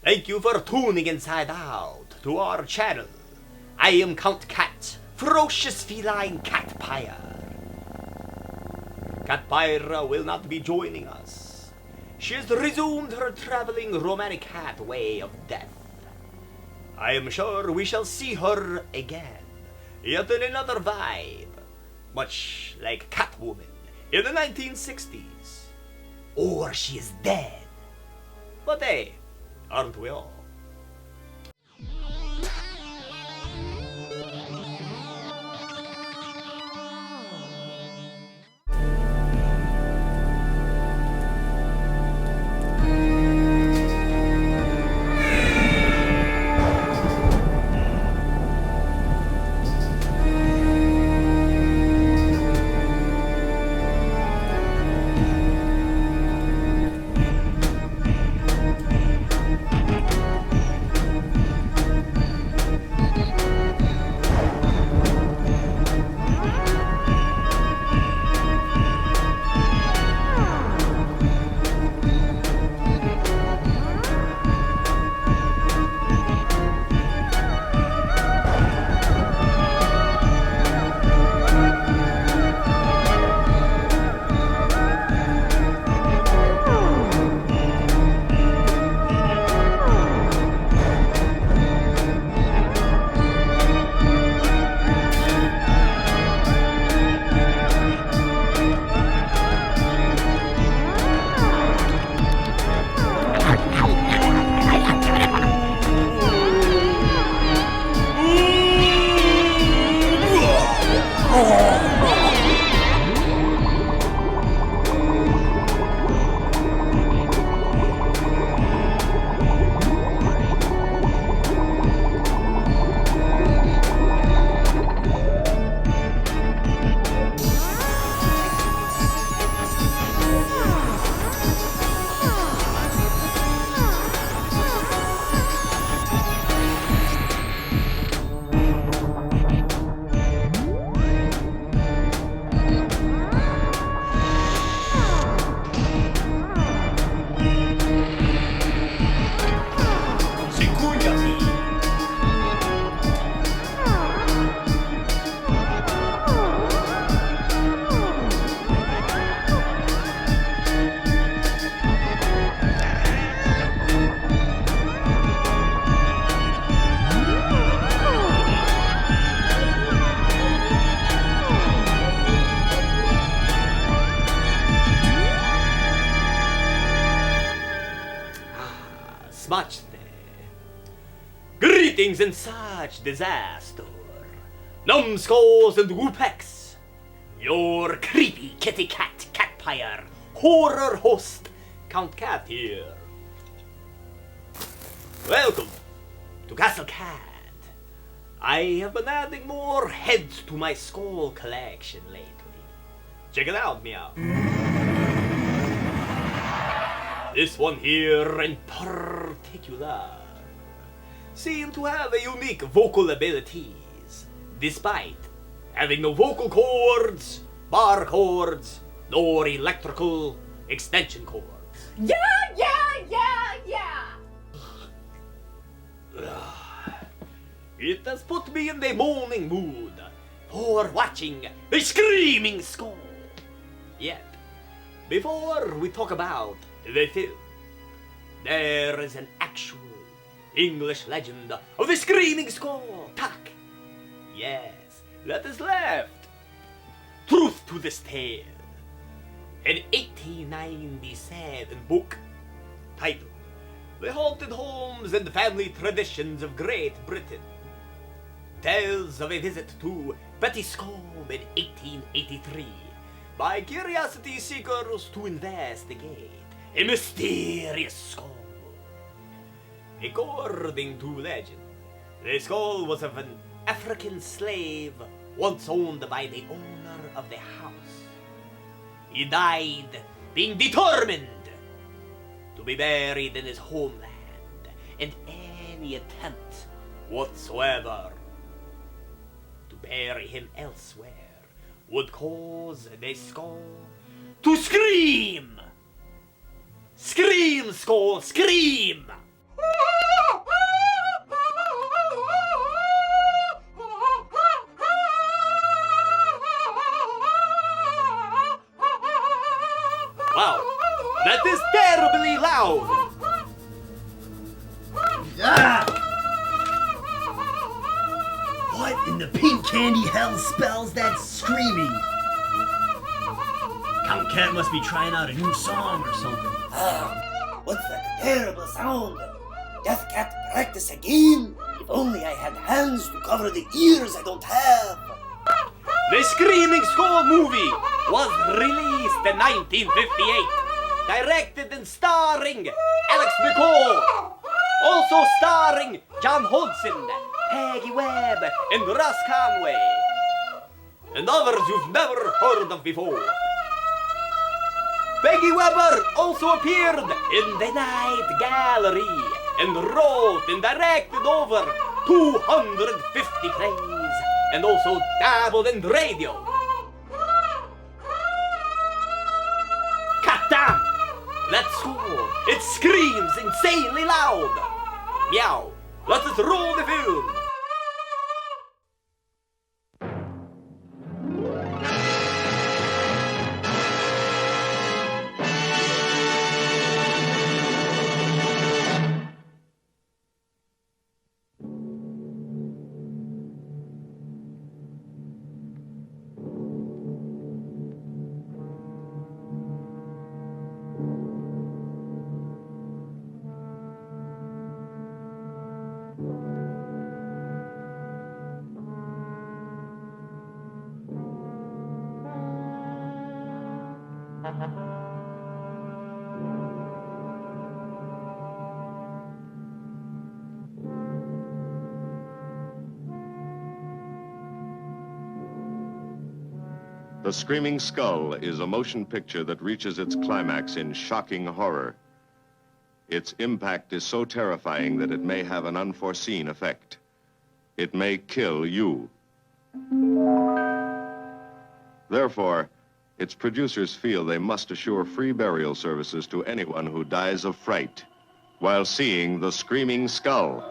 Thank you for tuning inside out to our channel. I am Count Cat, ferocious feline cat pyre. Cat Pyra will not be joining us. She has resumed her traveling romantic cat way of death. I am sure we shall see her again, yet in another vibe, much like Catwoman in the 1960s. Or she is dead. But hey, aren't we all? Smaczne. Greetings in such disaster. Numbskulls and whoopecks. Your creepy kitty cat catpire horror host Count Cat here. Welcome to Castle Cat. I have been adding more heads to my skull collection lately. Check it out, meow. This one here in particular seemed to have a unique vocal abilities, despite having no vocal cords, bar cords, nor electrical extension cords. Yeah! It has put me in the moaning mood for watching a screaming skull. Yet, before we talk about the film, there is an actual English legend of the Screaming Skull. Tuck. Yes, that is left. Truth to this tale. An 1897 book titled The Haunted Homes and Family Traditions of Great Britain tells of a visit to Bettiscombe in 1883 by curiosity seekers to investigate a mysterious skull. According to legend, the skull was of an African slave once owned by the owner of the house. He died being determined to be buried in his homeland, and any attempt whatsoever to bury him elsewhere would cause the skull to scream! Scream, skull, scream! loud. Ah! What in the pink candy hell spells that screaming? Count Cat must be trying out a new song or something. Ah, what's that terrible sound? Death Cat practice again? If only I had hands to cover the ears I don't have. The Screaming Skull movie was released in 1958, directed and starring Alex McCall, also starring John Hodgson, Peggy Webb, and Russ Conway, and others you've never heard of before. Peggy Webber also appeared in The Night Gallery and wrote and directed over 250 plays, and also dabbled in radio. Cut down! That score, it screams insanely loud. Meow, let us roll the film. The Screaming Skull is a motion picture that reaches its climax in shocking horror. Its impact is so terrifying that it may have an unforeseen effect. It may kill you. Therefore, its producers feel they must assure free burial services to anyone who dies of fright while seeing The Screaming Skull.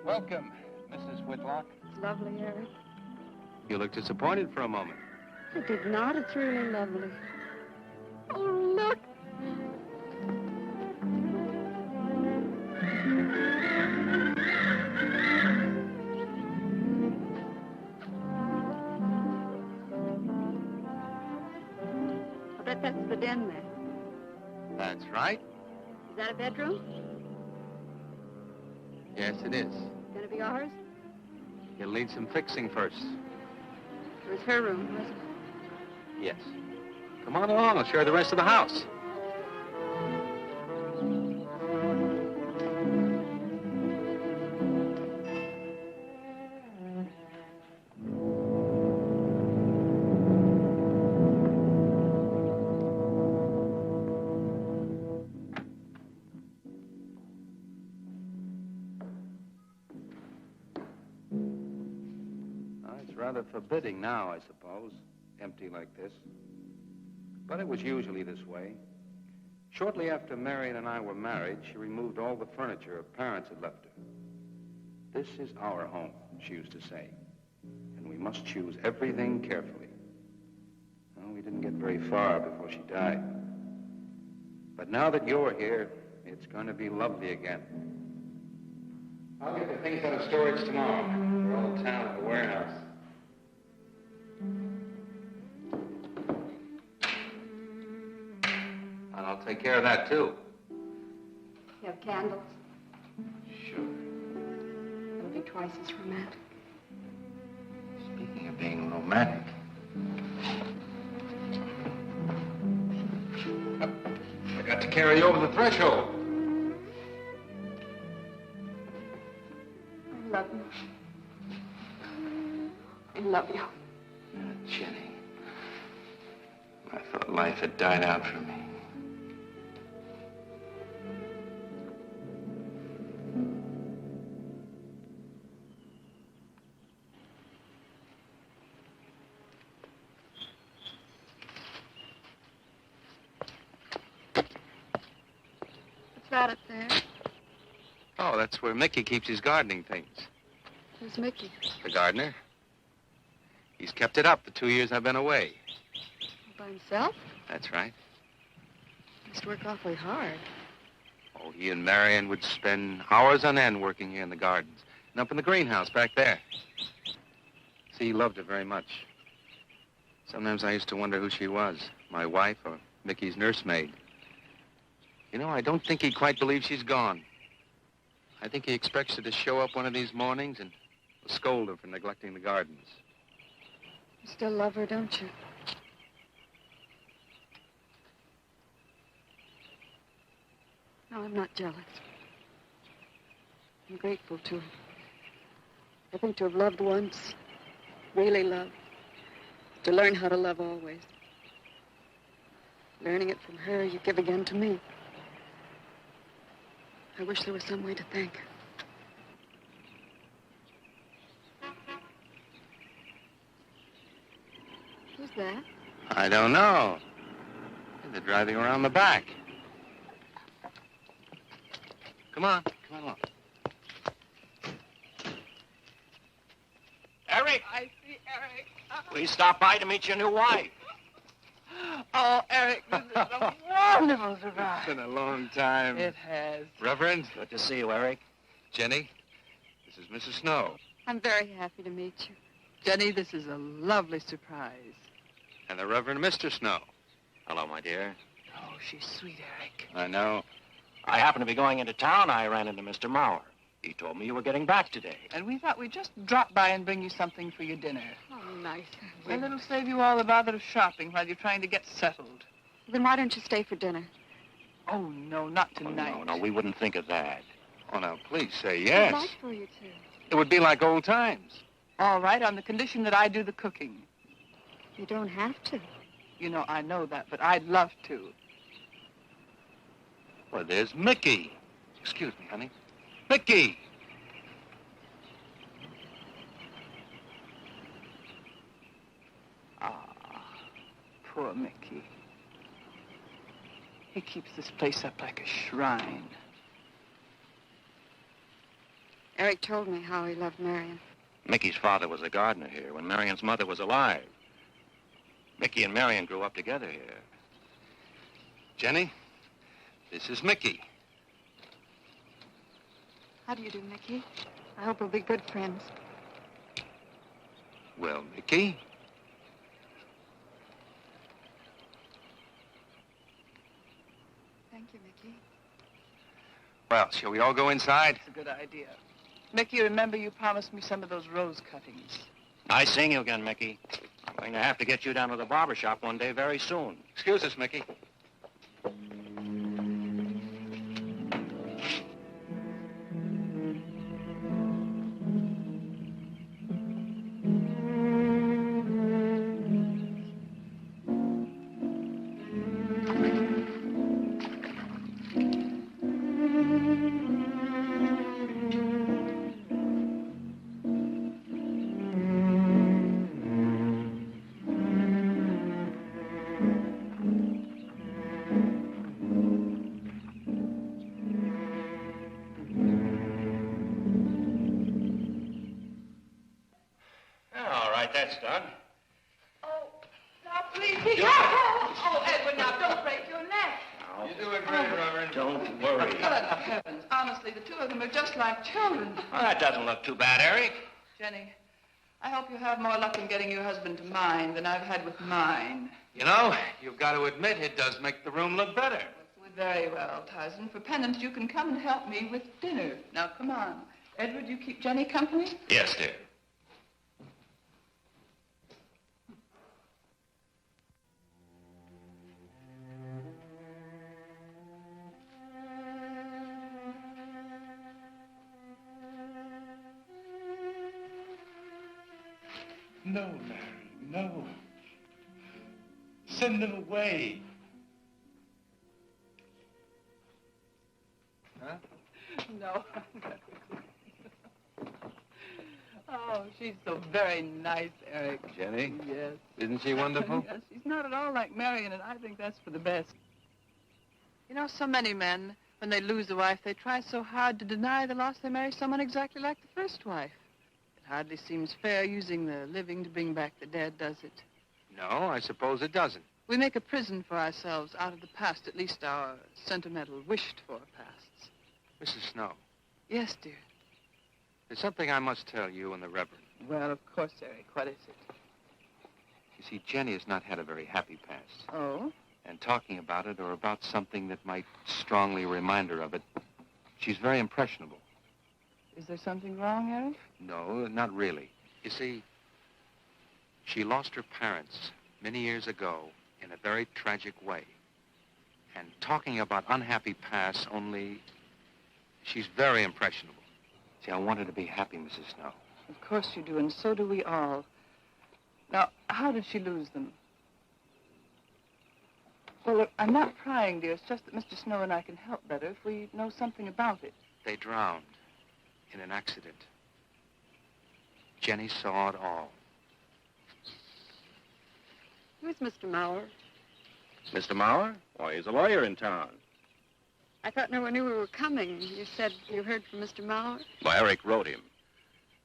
Welcome, Mrs. Whitlock. Lovely, Harry. You look disappointed for a moment. I did not. It's really lovely. Oh, look. bet that's the den there. That's right. Is that a bedroom? Yes, it is. Gonna be ours? You'll need some fixing first. It was her room, wasn't it? Yes. Come on along. I'll show you the rest of the house. It's rather forbidding now, I suppose. Empty like this. But it was usually this way. Shortly after Marion and I were married, she removed all the furniture her parents had left her. This is our home, she used to say. And we must choose everything carefully. Well, we didn't get very far before she died. But now that you're here, it's going to be lovely again. I'll get the things out of storage tomorrow. They're all down at the warehouse. And I'll take care of that, too. You have candles? Sure. It'll be twice as romantic. Speaking of being romantic. I got to carry you over the threshold. I love you. I love you. Jenny. I thought life had died out for me. What's that up there? Oh, that's where Mickey keeps his gardening things. Who's Mickey? The gardener. He's kept it up the 2 years I've been away. By himself? That's right. Must work awfully hard. Oh, he and Marion would spend hours on end working here in the gardens. And up in the greenhouse back there. See, he loved her very much. Sometimes I used to wonder who she was, my wife or Mickey's nursemaid. You know, I don't think he quite believes she's gone. I think he expects her to show up one of these mornings and scold her for neglecting the gardens. You still love her, don't you? No, I'm not jealous. I'm grateful to her. I think to have loved once, really loved, to learn how to love always. Learning it from her, you give again to me. I wish there was some way to thank her. Who's that? I don't know. They're driving around the back. Come on along. Eric, I see Eric. please stop by to meet your new wife. Oh, Eric, this is a wonderful surprise. It's been a long time. It has. Reverend, Good to see you, Eric. Jenny, this is Mrs. Snow. I'm very happy to meet you. Jenny, this is a lovely surprise. And the Reverend Mr. Snow. Hello, my dear. Oh, she's sweet, Eric. I know. I happen to be going into town. I ran into Mr. Mauer. He told me you were getting back today. And we thought we'd just drop by and bring you something for your dinner. Oh, nice. And it'll save you all the bother of shopping while you're trying to get settled. Then why don't you stay for dinner? Oh, no, not Oh, tonight. no, we wouldn't think of that. Oh, now, please say I'd yes. like for you to. It would be like old times. All right, on the condition that I do the cooking. You don't have to. You know, I know that, but I'd love to. Well, there's Mickey. Excuse me, honey. Mickey! Ah, poor Mickey. He keeps this place up like a shrine. Eric told me how he loved Marion. Mickey's father was a gardener here when Marion's mother was alive. Mickey and Marion grew up together here. Jenny, this is Mickey. How do you do, Mickey? I hope we'll be good friends. Well, Mickey, Thank you, Mickey. Well, shall we all go inside? It's a good idea. Mickey, remember you promised me some of those rose cuttings. Nice seeing you again, Mickey. I'm going to have to get you down to the barber shop one day very soon. Excuse us, Mickey. All right, that's done. Oh, now please be Oh, Edward, now don't break your neck. You do it great, Reverend. Don't worry. Good heavens. Honestly, the two of them are just like children. Well, that doesn't look too bad, Eric. Jenny, I hope you have more luck in getting your husband to mine than I've had with mine. You know, you've got to admit it does make the room look better. Very well, Tyson. For penance, you can come and help me with dinner. Now, come on. Edward, you keep Jenny company? Yes, dear. No, Mary, no. Send them away. Huh? No. Oh, she's so very nice, Eric. Jenny? Yes. Isn't she wonderful? Yes, she's not at all like Marion, and I think that's for the best. You know, so many men, when they lose a wife, they try so hard to deny the loss they marry someone exactly like the first wife. It hardly seems fair using the living to bring back the dead, does it? No, I suppose it doesn't. We make a prison for ourselves out of the past, at least our sentimental, wished-for pasts. Mrs. Snow, Yes, dear. there's something I must tell you and the Reverend. Well, of course, Eric. What is it? You see, Jenny has not had a very happy past. Oh? And talking about it or about something that might strongly remind her of it, she's very impressionable. Is there something wrong, Eric? No, not really. You see, she lost her parents many years ago in a very tragic way. And talking about unhappy pasts only, she's very impressionable. See, I want her to be happy, Mrs. Snow. Of course you do, and so do we all. Now, how did she lose them? Well, look, I'm not prying, dear. It's just that Mr. Snow and I can help better if we know something about it. They drowned in an accident. Jenny saw it all. Who's Mr. Mauer? Mr. Mauer? Why, he's a lawyer in town. I thought no one knew we were coming. You said you heard from Mr. Mauer? Well, Eric wrote him.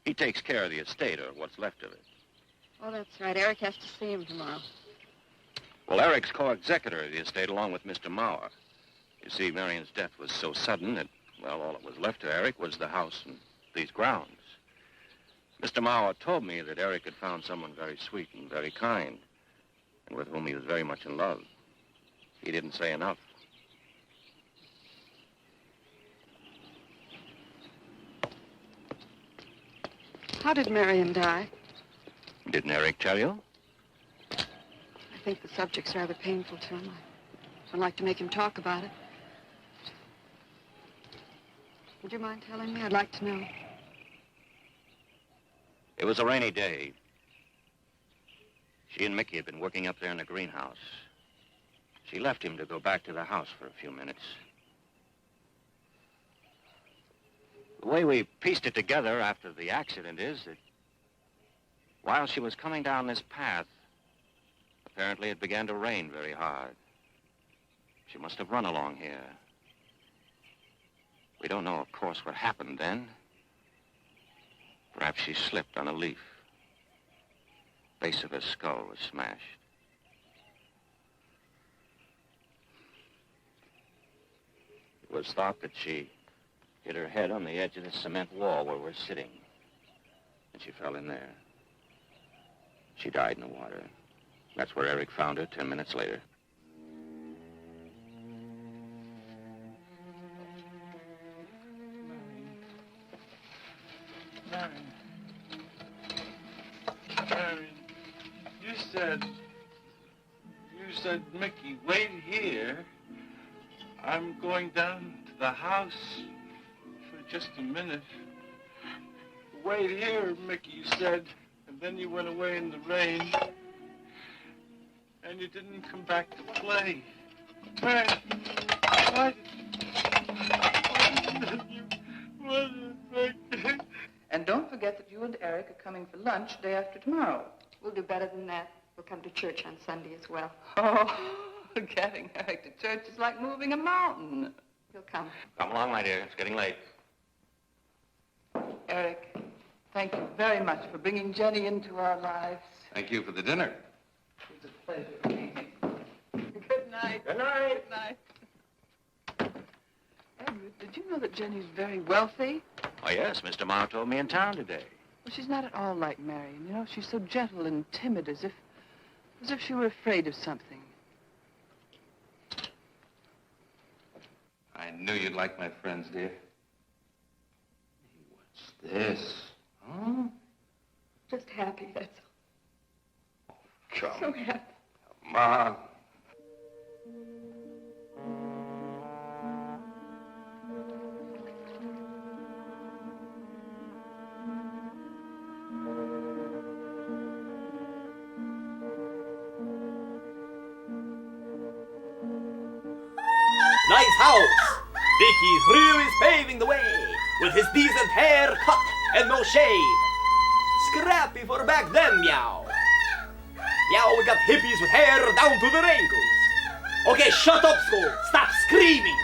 He takes care of the estate, or what's left of it. Oh, that's right. Eric has to see him tomorrow. Well, Eric's co-executor of the estate along with Mr. Mauer. You see, Marion's death was so sudden that, well, all that was left to Eric was the house and these grounds. Mr. Mauer told me that Eric had found someone very sweet and very kind, and with whom he was very much in love. He didn't say enough. How did Marion die? Didn't Eric tell you? I think the subject's rather painful to him. I don't like to make him talk about it. Would you mind telling me? I'd like to know. It was a rainy day. She and Mickey had been working up there in the greenhouse. She left him to go back to the house for a few minutes. The way we pieced it together after the accident is that while she was coming down this path, apparently it began to rain very hard. She must have run along here. We don't know, of course, what happened then. Perhaps she slipped on a leaf. Base of her skull was smashed. It was thought that she hit her head on the edge of the cement wall where we're sitting. And she fell in there. She died in the water. That's where Eric found her 10 minutes later. said, Mickey, wait here. I'm going down to the house for just a minute. Wait here, Mickey, you said. And then you went away in the rain. And you didn't come back to play. Why did you... And don't forget that you and Eric are coming for lunch day after tomorrow. We'll do better than that. We'll come to church on Sunday as well. Oh, getting Eric to church is like moving a mountain. He'll come. Come along, my dear. It's getting late. Eric, thank you very much for bringing Jenny into our lives. Thank you for the dinner. It was a pleasure. Good night. Good night. Good night. Edward, did you know that Jenny's very wealthy? Oh, yes. Mr. Mao told me in town today. Well, she's not at all like Marion. You know, she's so gentle and timid, as if she were afraid of something. I knew you'd like my friends, dear. What's this? Huh? Just happy, that's all. Come. So happy. Come on. Nice house! Vicky Thrill is paving the way with his decent haircut and no shave. Scrappy for back then, meow. Meow, we got hippies with hair down to their ankles. Okay, shut up, Skull. Stop screaming.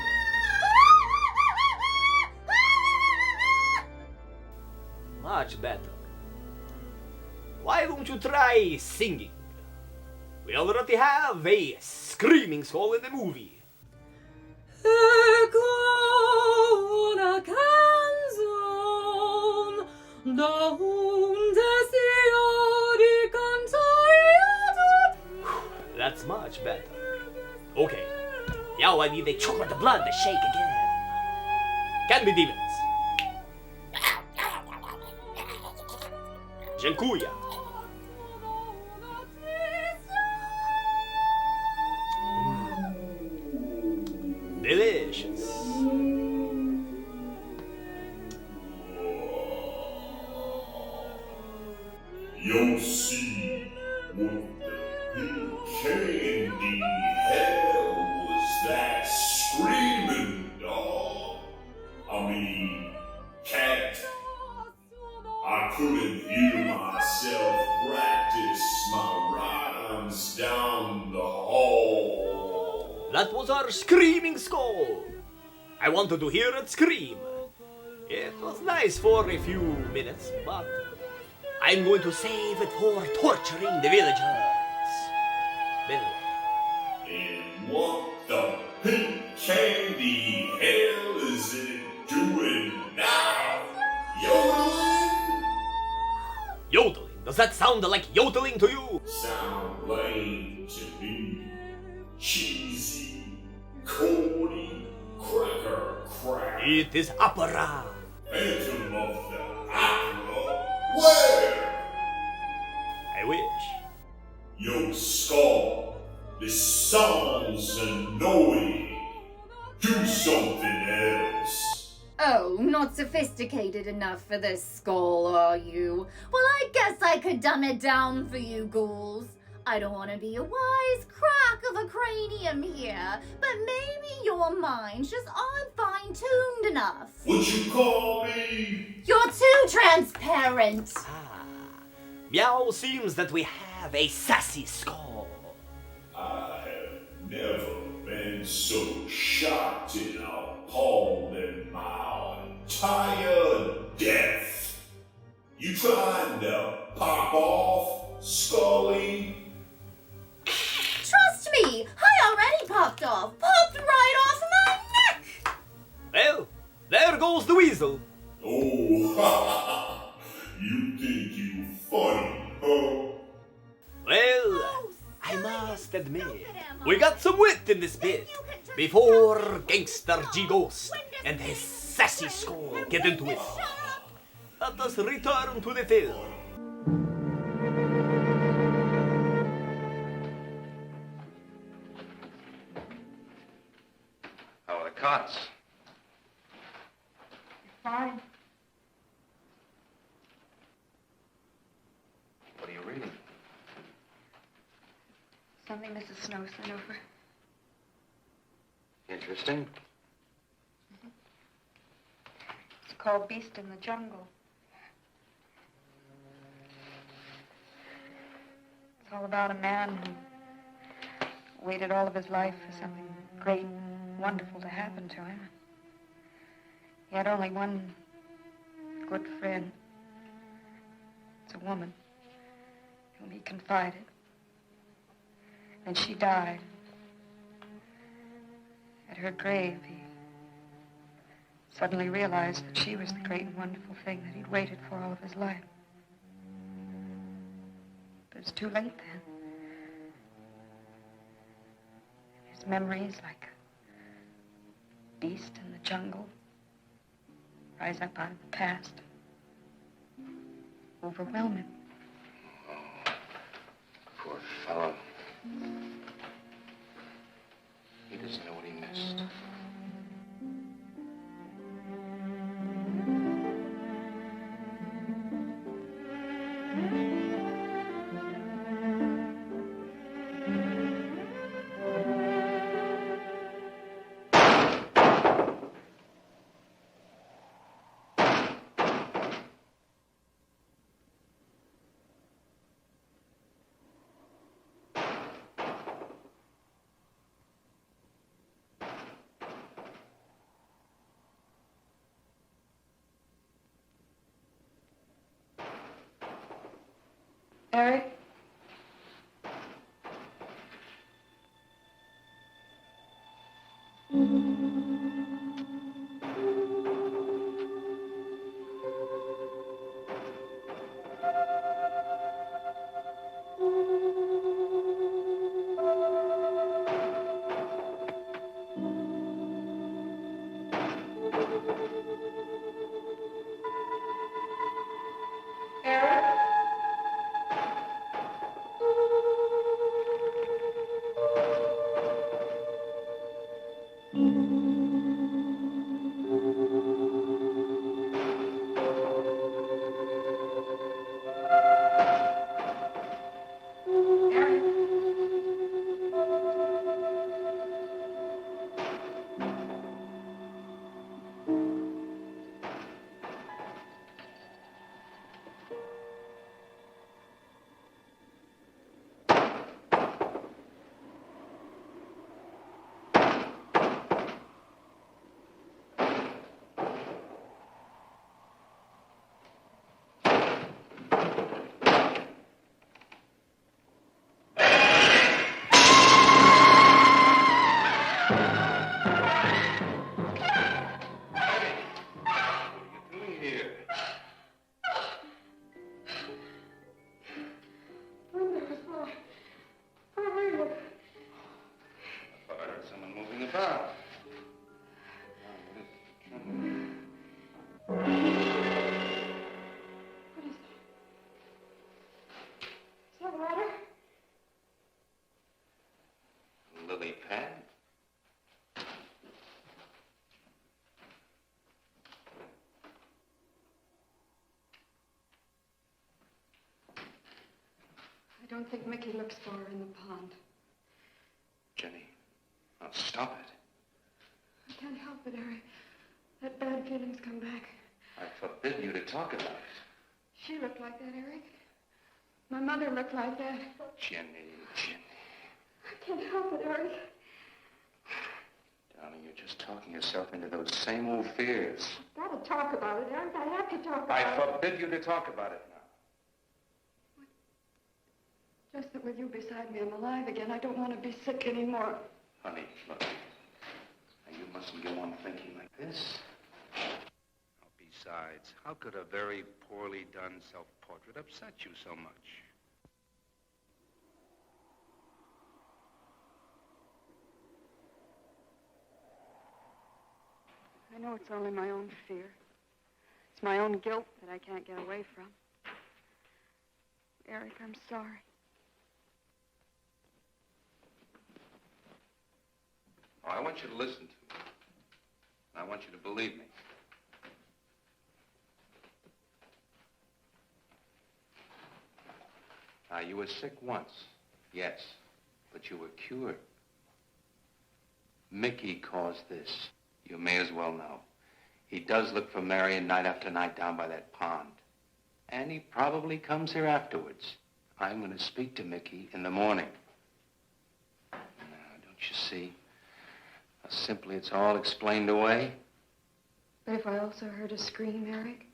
Much better. Why don't you try singing? We already have a screaming skull in the movie. Ecco una canzone donde io di cantare. That's much better. Okay, now I need a chocolate blood to shake again. Can be demons. Dziękuję. Delicious. You'll see what the candy hell was that screaming dog. I mean, cat. I couldn't hear myself practice my rhymes down the hall. That was our screaming skull. I wanted to hear it scream. It was nice for a few minutes, but I'm going to save it for torturing the villagers. And what the pink candy hell is it doing now? Yodeling? Yodeling? Does that sound like yodeling to you? Sound lame to me. Cheesy, corny, cracker crap. It is opera. Phantom of the Opera? Where? I wish. Yo, Skull, this sounds annoying. Do something else. Oh, not sophisticated enough for this skull, are you? Well, I guess I could dumb it down for you ghouls. I don't want to be a wise crack of a cranium here, but maybe your minds just aren't fine-tuned enough. Would you call me? You're too transparent. Meow, seems that we have a sassy skull. I have never been so shocked and appalled in my entire death. You trying to pop off, Scully? Trust me, I already popped off. Popped right off my neck. Well, there goes the weasel. Oh, you think you funny, huh? Well, I must admit, we got some wit in this bit before Gangster G Ghost and his sassy skull get into it. Let us return to the film. cots? Fine. What are you reading? Something Mrs. Snow sent over. Interesting. It's called Beast in the Jungle. It's all about a man who waited all of his life for something great, wonderful to happen to him. He had only one good friend. It's a woman whom he confided. And she died. At her grave, he suddenly realized that she was the great and wonderful thing that he'd waited for all of his life. But it's too late then. His memories, like a beast in the jungle, rise up out of the past, overwhelm him. Oh, poor fellow. He doesn't know what he missed. Eric? Lily pad? I don't think Mickey looks for her in the pond. Jenny, now stop it. I can't help it, Eric. That bad feeling's come back. I forbid you to talk about it. She looked like that, Eric. My mother looked like that. Jenny. I can't help it, Eric. Darling, you're just talking yourself into those same old fears. I've got to talk about it, Eric. I have to talk about I it. forbid you to talk about it now. Just that with you beside me, I'm alive again. I don't want to be sick anymore. Honey, look. Now, you mustn't go on thinking like this. Besides, how could a very poorly done self-portrait upset you so much? I know it's only my own fear. It's my own guilt that I can't get away from. Eric, I'm sorry. Oh, I want you to listen to me. I want you to believe me. Now, you were sick once, yes, but you were cured. Mickey caused this. You may as well know. He does look for Marion night after night down by that pond. And he probably comes here afterwards. I'm going to speak to Mickey in the morning. Now, don't you see? How simply it's all explained away. But if I also heard a scream, Eric?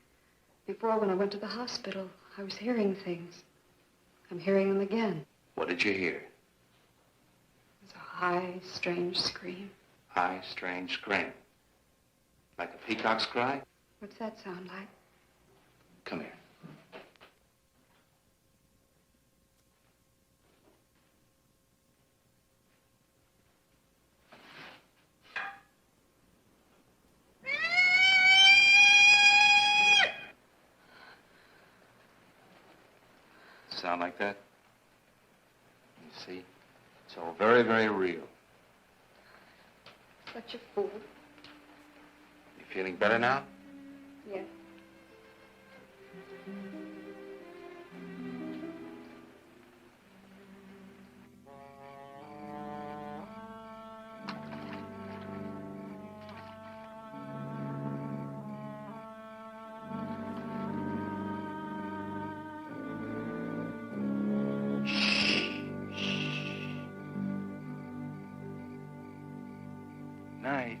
Before, when I went to the hospital, I was hearing things. I'm hearing them again. What did you hear? It was a high, strange scream. High, strange scream. Like a peacock's cry? What's that sound like? Come here. Sound like that? You see? It's all very, very real. Such a fool. You feeling better now? Yes. Night.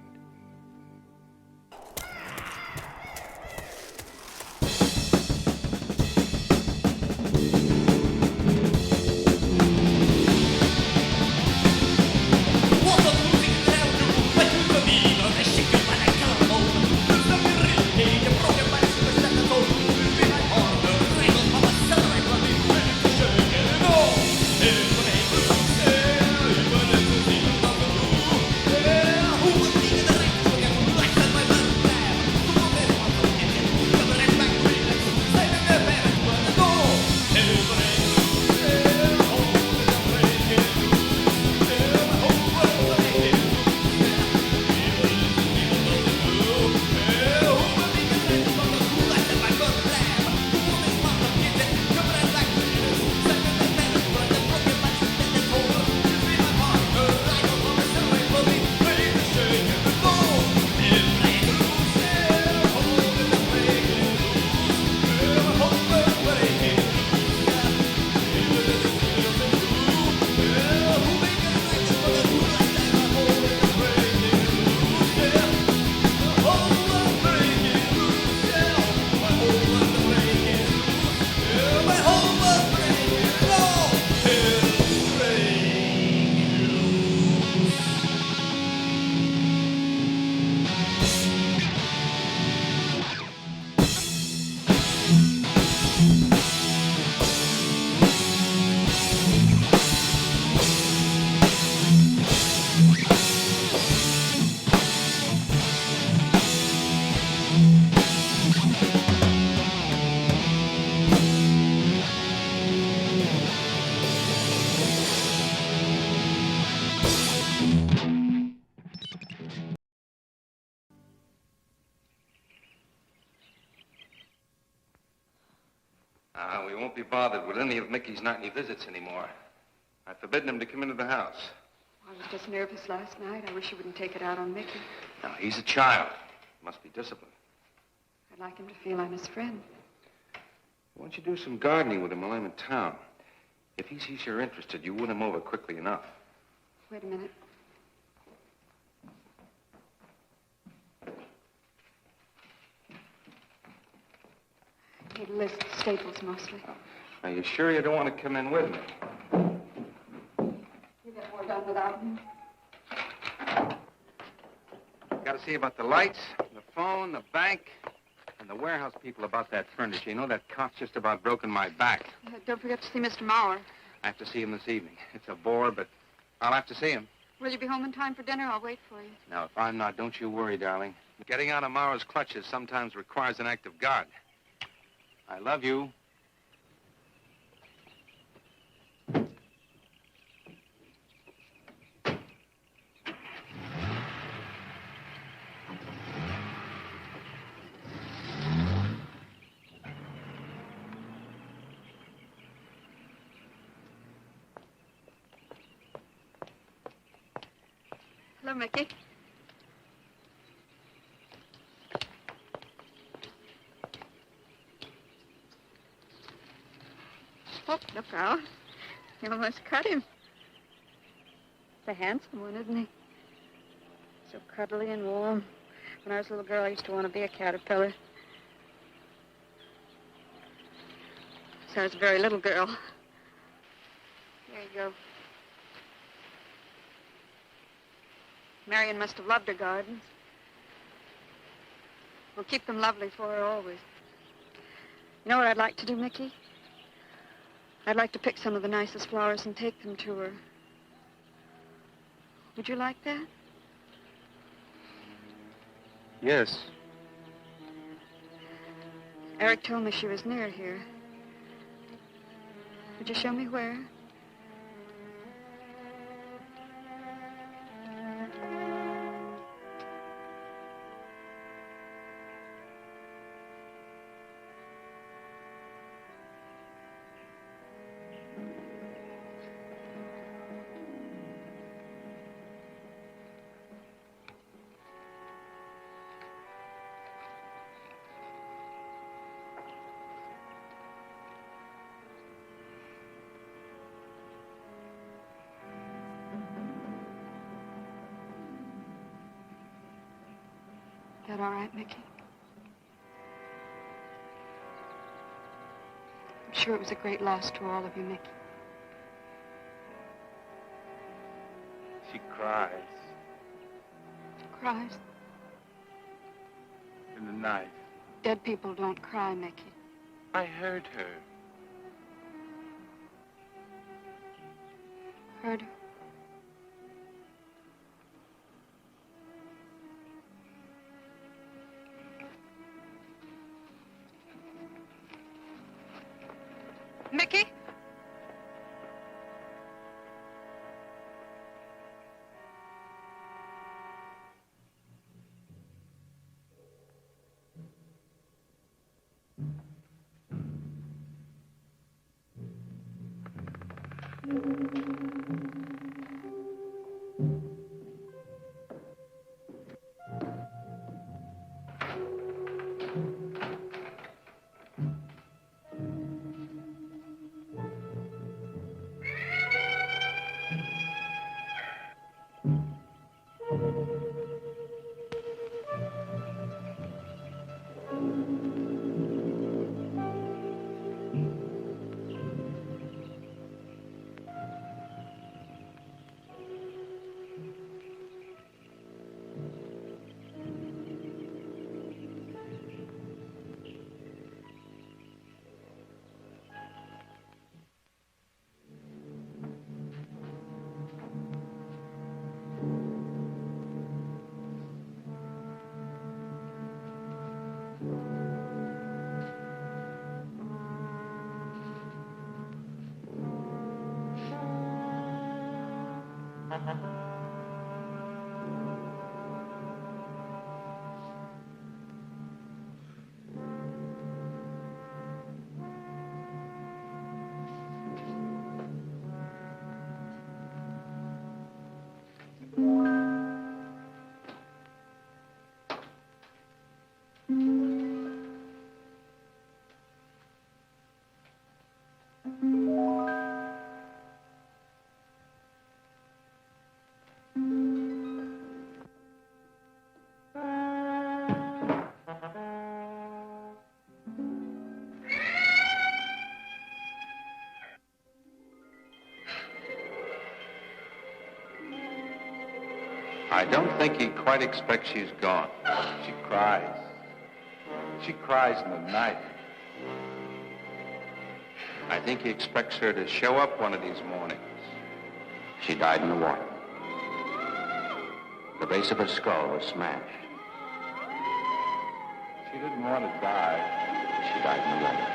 We won't be bothered with any of Mickey's nightly visits anymore. I've forbidden him to come into the house. I was just nervous last night. I wish you wouldn't take it out on Mickey. Now, he's a child. Must be disciplined. I'd like him to feel I'm his friend. Why don't you do some gardening with him while I'm in town? If he sees you're interested, you win him over quickly enough. Wait a minute. I need a list of staples mostly. Are you sure you don't want to come in with me? You get more done without me. Got to see about the lights, the phone, the bank, and the warehouse people about that furniture. You know, that cop's just about broken my back. Don't forget to see Mr. Mauer. I have to see him this evening. It's a bore, but I'll have to see him. Will you be home in time for dinner? I'll wait for you. Now, if I'm not, don't you worry, darling. Getting out of Mauer's clutches sometimes requires an act of God. I love you. Hello, Mickey. Oh, look out. You almost cut him. He's a handsome one, isn't he? So cuddly and warm. When I was a little girl, I used to want to be a caterpillar. So I was a very little girl. Here you go. Marion must have loved her gardens. We'll keep them lovely for her always. You know what I'd like to do, Mickey? I'd like to pick some of the nicest flowers and take them to her. Would you like that? Yes. Eric told me she was near here. Would you show me where? That all right, Mickey? I'm sure it was a great loss to all of you, Mickey. She cries Cries? in the night. Dead people don't cry, Mickey. I heard her. Heard her? Mickey? I don't think he quite expects she's gone. She cries. She cries in the night. I think he expects her to show up one of these mornings. She died in the water. The base of her skull was smashed. She didn't want to die. She died in the water.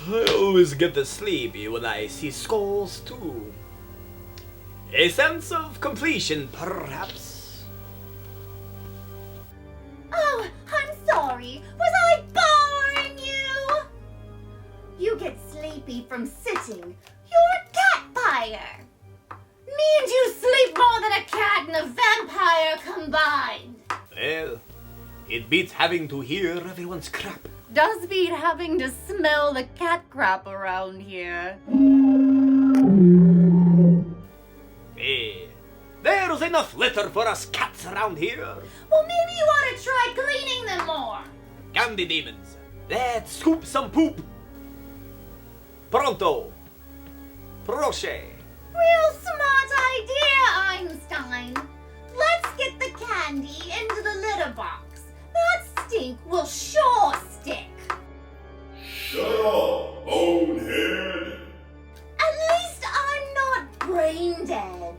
I always get sleepy when I see skulls too. A sense of completion, perhaps? Oh, I'm sorry. Was I boring you? You get sleepy from sitting. You're a cat buyer. Means you sleep more than a cat in a vampire Empire combined. Well, it beats having to hear everyone's crap. Does beat having to smell the cat crap around here. Hey, there's enough litter for us cats around here. Well, maybe you ought to try cleaning them more. Candy demons, let's scoop some poop. Pronto. Proche. Real smart idea, Einstein. Let's get the candy into the litter box. That stink will sure stick. Shut up, bonehead. At least I'm not brain dead.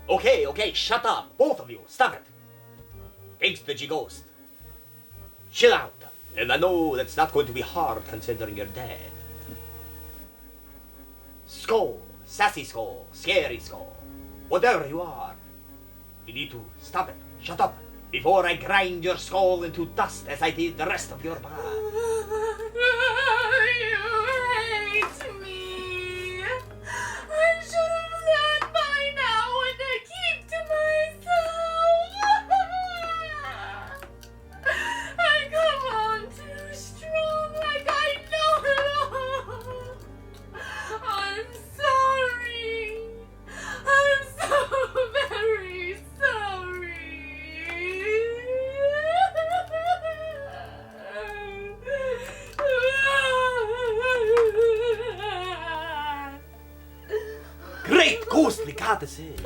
Okay, shut up. Both of you, stop it. Thanks, Digi Ghost. Chill out. And I know that's not going to be hard considering you're dead. Skull, sassy skull, scary skull, whatever you are. You need to stop it. Shut up. Before I grind your skull into dust as I did the rest of your body. You hate me. I should have learned by now when to keep to myself. I come on too strong, like I know it all. I'm sorry. I'm so very sorry. Great ghostly goddesses.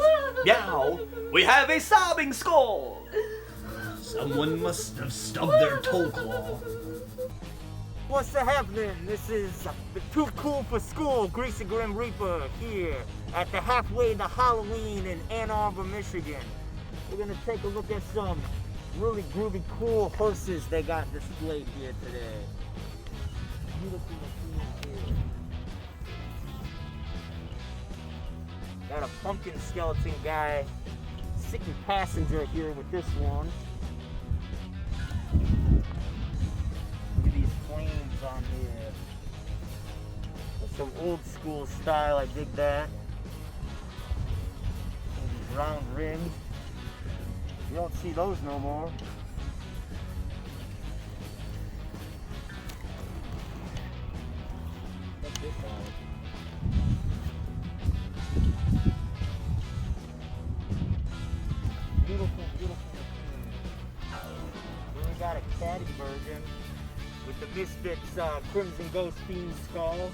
Meow, we have a sobbing skull. Someone must have stubbed their toe claw. What's happening? This is the Too Cool for School Greasy Grim Reaper here at the halfway to Halloween in Ann Arbor, Michigan. We're gonna take a look at some really groovy, cool horses they got displayed here today. Beautiful machines here. Got a pumpkin skeleton guy sitting passenger here with this one. Look at these flames on here. That's some old school style, I dig that. And these round rims. You don't see those no more. Check this out. Beautiful, beautiful machine. Then we got a caddy version with the Misfits Crimson Ghost Fiend skull.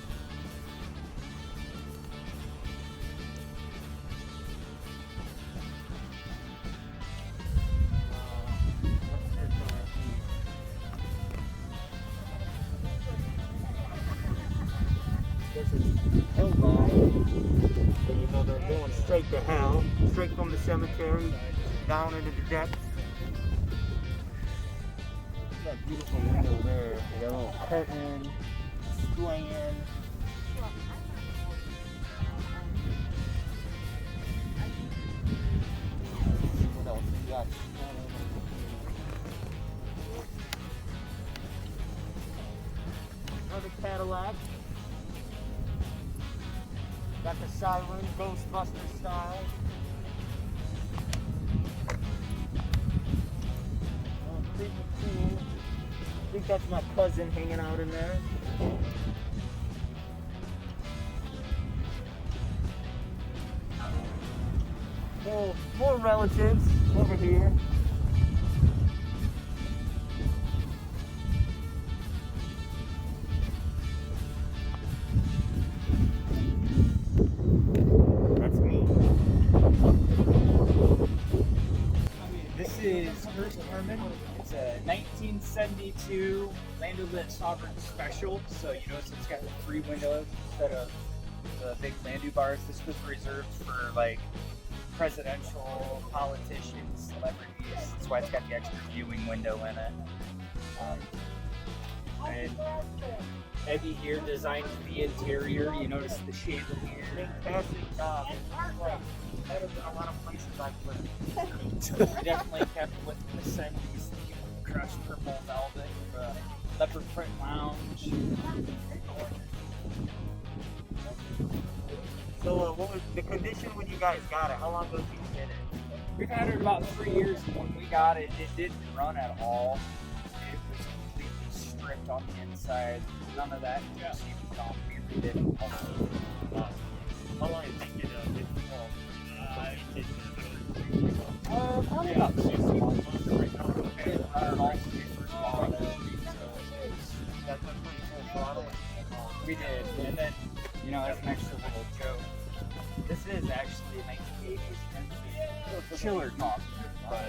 This is Hellbound. So you know they're going straight to hell, straight from the cemetery down into the depths. That beautiful window there. They got a little curtain, displaying. What else we got? Another Cadillac. Got the siren, Ghostbuster style. Pretty cool. I think that's my cousin hanging out in there. More relatives over here. That's me. This is First Herman. It's a 1972 Landau-lit Sovereign Special. So you notice it's got the 3 windows instead of the big Landau bars. This was reserved for like presidential, politicians, celebrities. That's why it's got the extra viewing window in it. And Eddie here designed the interior. You notice the chandelier. Fantastic job. Better than a lot of places I've lived. We definitely kept with the 70s crushed purple velvet, the leopard print lounge. So what was the condition when you guys got it? How long ago did you get it? We've had it about 3 years, and when we got it, it didn't run at all. It was completely stripped on the inside. None of that. You just even thought we didn't. How long did you get it? Probably about 6 months. Didn't run at all when we first bought it. That's a pretty full throttle. We did, and then, you know, as an extra little joke, this is actually a 1980s vintage chiller coffee, but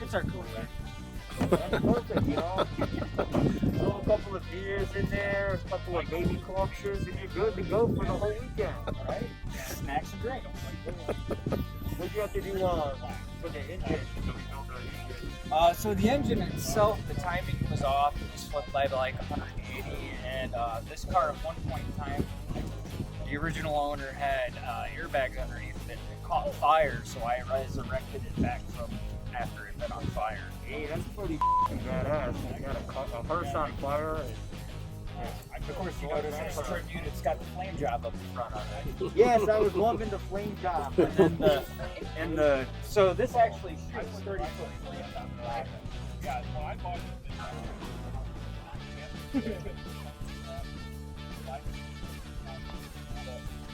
it's our cooler. That's perfect, you know? Throw a couple of beers in there, a couple of baby corkscrews, and you're good to go for the whole weekend, right? Snacks and drinks. What do you have to do for the engine? So the engine itself, the timing was off. It was flipped by like 180, and this car at one point in time, the original owner had airbags underneath it. It caught fire, so I resurrected it back from after it had been on fire. Hey, that's pretty badass. You got a hearse on fire. Of course, you notice this Tribute, it's got the flame job up the front of it. Yes, I was loving the flame job. And the so this actually shoots 30-foot flames on the back. Yeah, well, I bought it.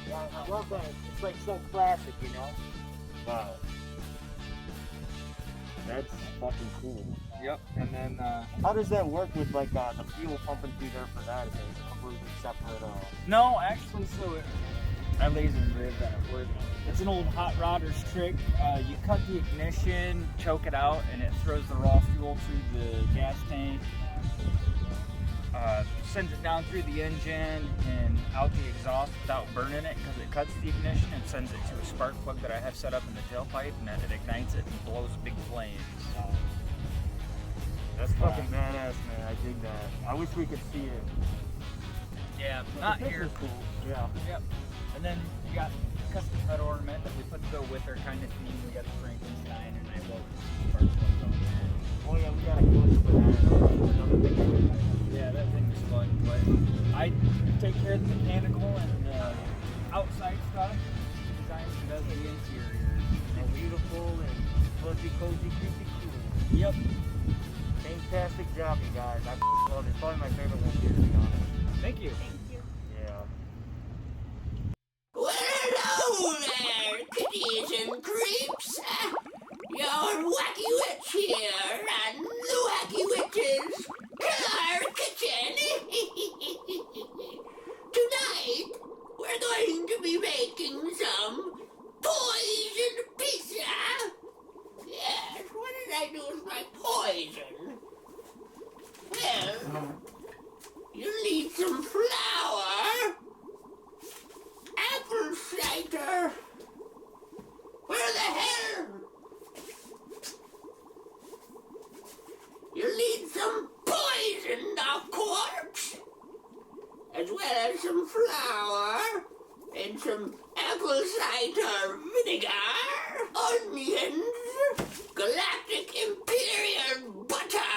Yeah, I love that. It's like so classic, you know? Wow. That's fucking cool. Yep, and then how does that work with like the fuel pumping through there for that? Is it completely separate? No, actually, so I laser rigged that it would. It's an old hot rodder's trick. You cut the ignition, choke it out, and it throws the raw fuel through the gas tank. Sends it down through the engine and out the exhaust without burning it because it cuts the ignition and sends it to a spark plug that I have set up in the tailpipe, and then it ignites it and blows big flames. That's fucking badass, man. I dig that. I wish we could see it. Yeah, not here. Cool. Yeah. Yep. And then you got custom cut ornament that we put to go with our kind of theme. We got the Frankenstein, and I built the spark plug on that. Oh yeah, we got a glitch for that. Another thing. Yeah, that thing was fun, but I take care of the mechanical and outside stuff. Designs and does the interior. And beautiful and fuzzy, cozy, creepy, cool. Yep. Fantastic job, you guys. I love it. It's probably my favorite one here, to be honest. Thank you. Yeah. Well, hello there, kitties and creeps. Your Wacky Witch here, and the Wacky Witch's Killer Kitchen. Tonight, we're going to be making some poison pizza. Yes, what did I do with my poison? Well, you need some flour, apple cider. Where the hell? You'll need some poisoned corpse, as well as some flour and some apple cider vinegar, onions, galactic imperial butter,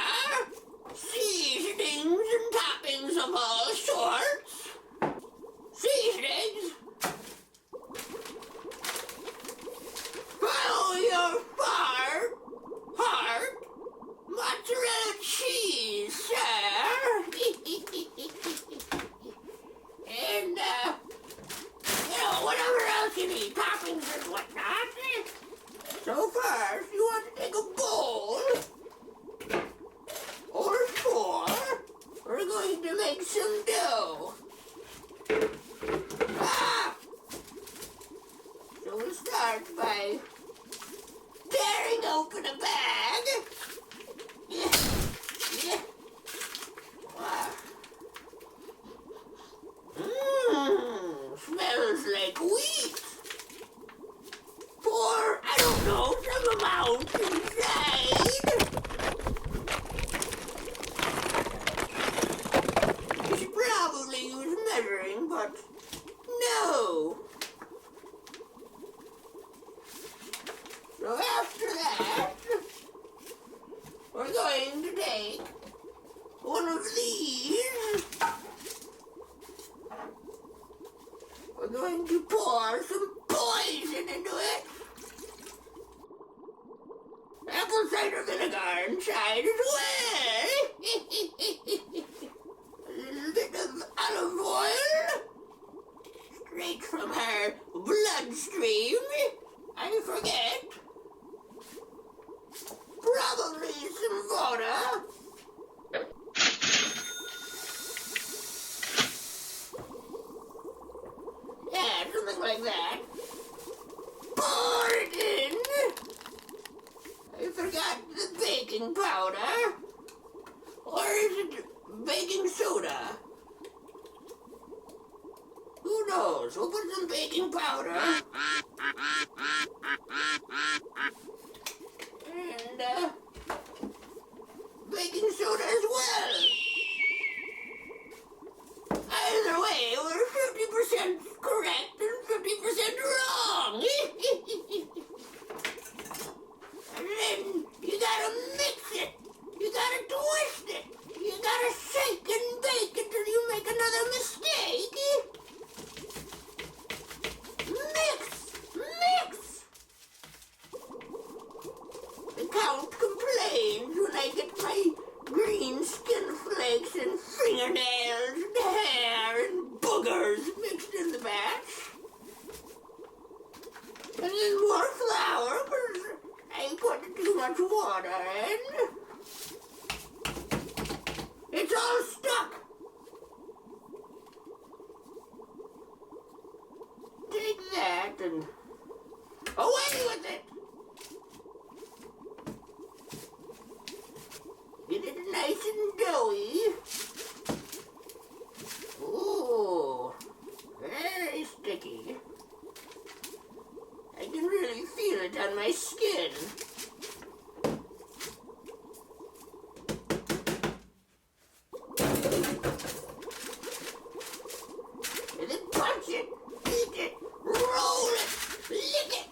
seasonings and toppings of all sorts. Seasonings? Follow your heart. Mozzarella cheese, sir. And, whatever else you need, toppings and whatnot. So first, you want to take a bowl or four. We're going to make some dough. So we'll start by tearing open a bag. Smells like wheat. Pour, I don't know, some amount inside. You should probably use measuring, but no. So after that, we're going to take one of these. We're going to pour some poison into it. apple cider vinegar inside as well. A little bit of olive oil. Straight from her bloodstream. I forget. Probably some water. Yeah, something like that. Pour it in. I forgot the baking powder. Or is it baking soda? Who knows? We'll put some baking powder. And, baking soda as well. Either way, we're 50% correct and 50% wrong. And then you gotta mix it. You gotta twist it. You gotta shake and bake until you make another mistake. Mix! Mix! The Count complains when I get my green skin flakes and fingernails and hair and boogers mixed in the batch. And then more flour because I put too much water in. It's all stuck. Take that and away with it. Get it nice and doughy. Ooh, very sticky. I can really feel it on my skin. And then punch it, eat it, roll it, lick it.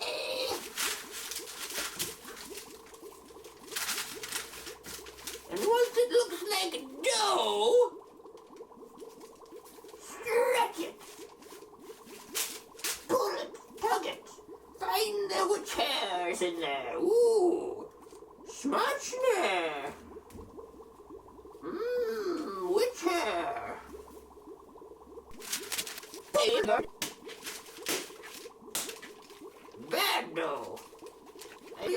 And once it looks like dough, stretch it. Pull it, tug it. Find the witch hairs in there. Ooh, Schmutzner. Witch hair. Bad dough. And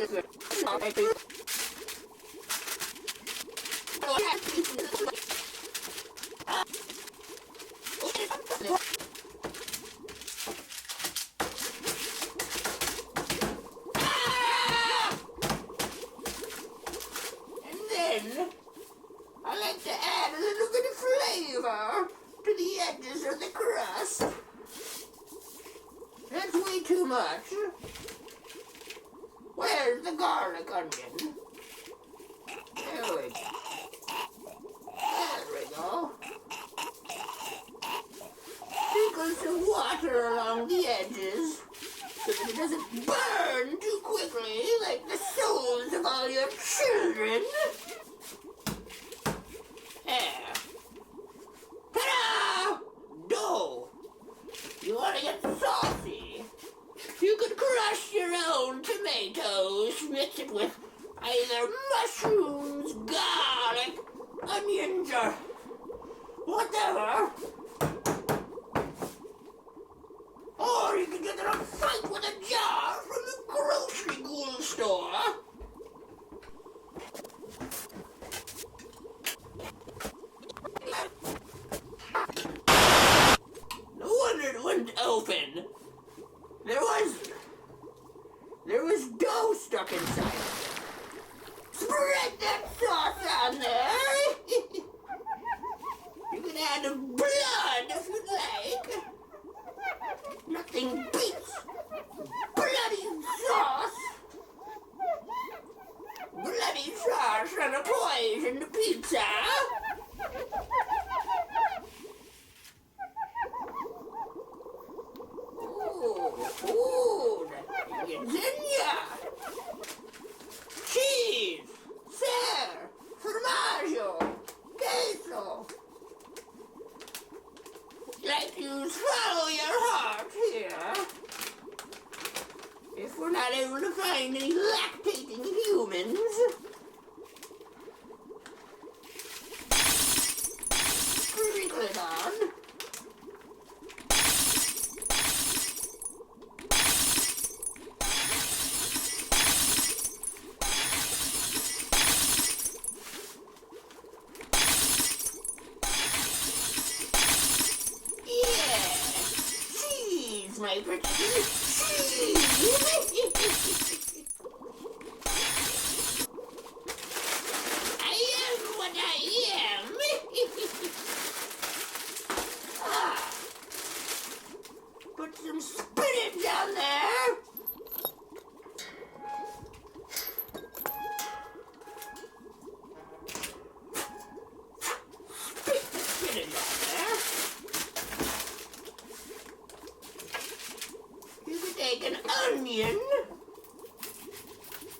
then I like to add a little bit of flavor to the edges of the crust. That's way too much. Where's the garlic onion? There we go. There we go. Sprinkle some water along the edges so that it doesn't burn too quickly like the souls of all your children. There. Ta-da! Dough. You want to get saucy? You could crush your own tomatoes, mix it with either mushrooms, garlic, onions, or whatever. Or you could get in a fight with a jar from the grocery ghoul store. No wonder it wouldn't open. There was dough stuck inside. Spread that sauce on there. You can add blood if you'd like. Nothing beats bloody sauce. Bloody sauce on a poisoned pizza. Ooh, that gets in ya. Cheese, sir, formaggio, queso. Like you swallow your heart here. If we're not able to find any lactating humans, my pretty. I am what I am. Put some spinach down there. Spinach down there. You can take an onion,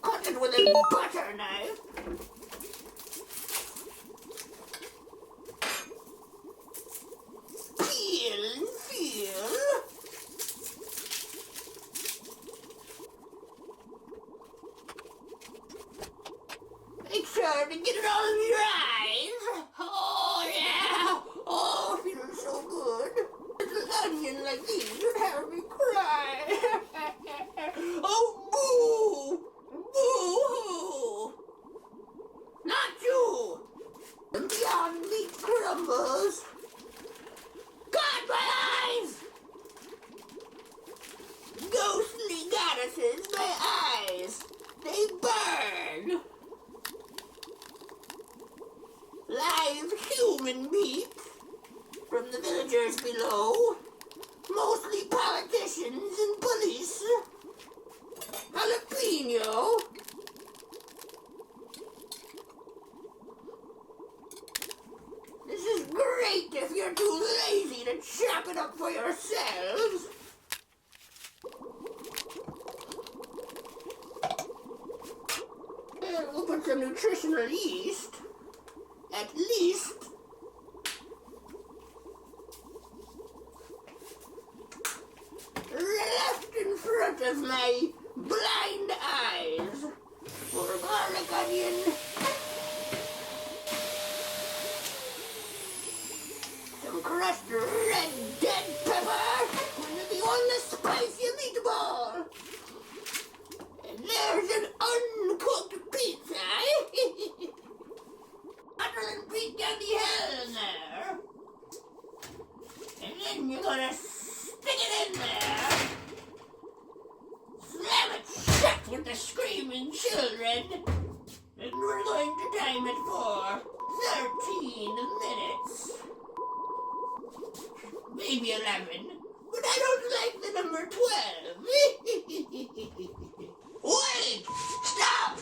cut it with a butter knife. Peel and feel. Make sure to get it all in your eyes. Oh, yeah. Oh, feels so good. A little onion like these would have me cry. Oh, boo. Boo-hoo. Not you. And beyond meat crumbles. God, my eyes. Ghostly goddesses, my eyes. They burn. Live human meat from the villagers below, mostly politicians and police. Jalapeno. This is great if you're too lazy to chop it up for yourselves. We'll put some nutritional yeast. At least. Left in front of my blind eyes. For garlic onion. Some crushed red dead pepper. The only spicy meatball. And there's an uncooked pizza. Butter and beat down the hell in there. And then you're gonna stick it in there. Slam it shut with the screaming children. And we're going to time it for 13 minutes. Maybe 11. But I don't like the number 12. Wait! Stop!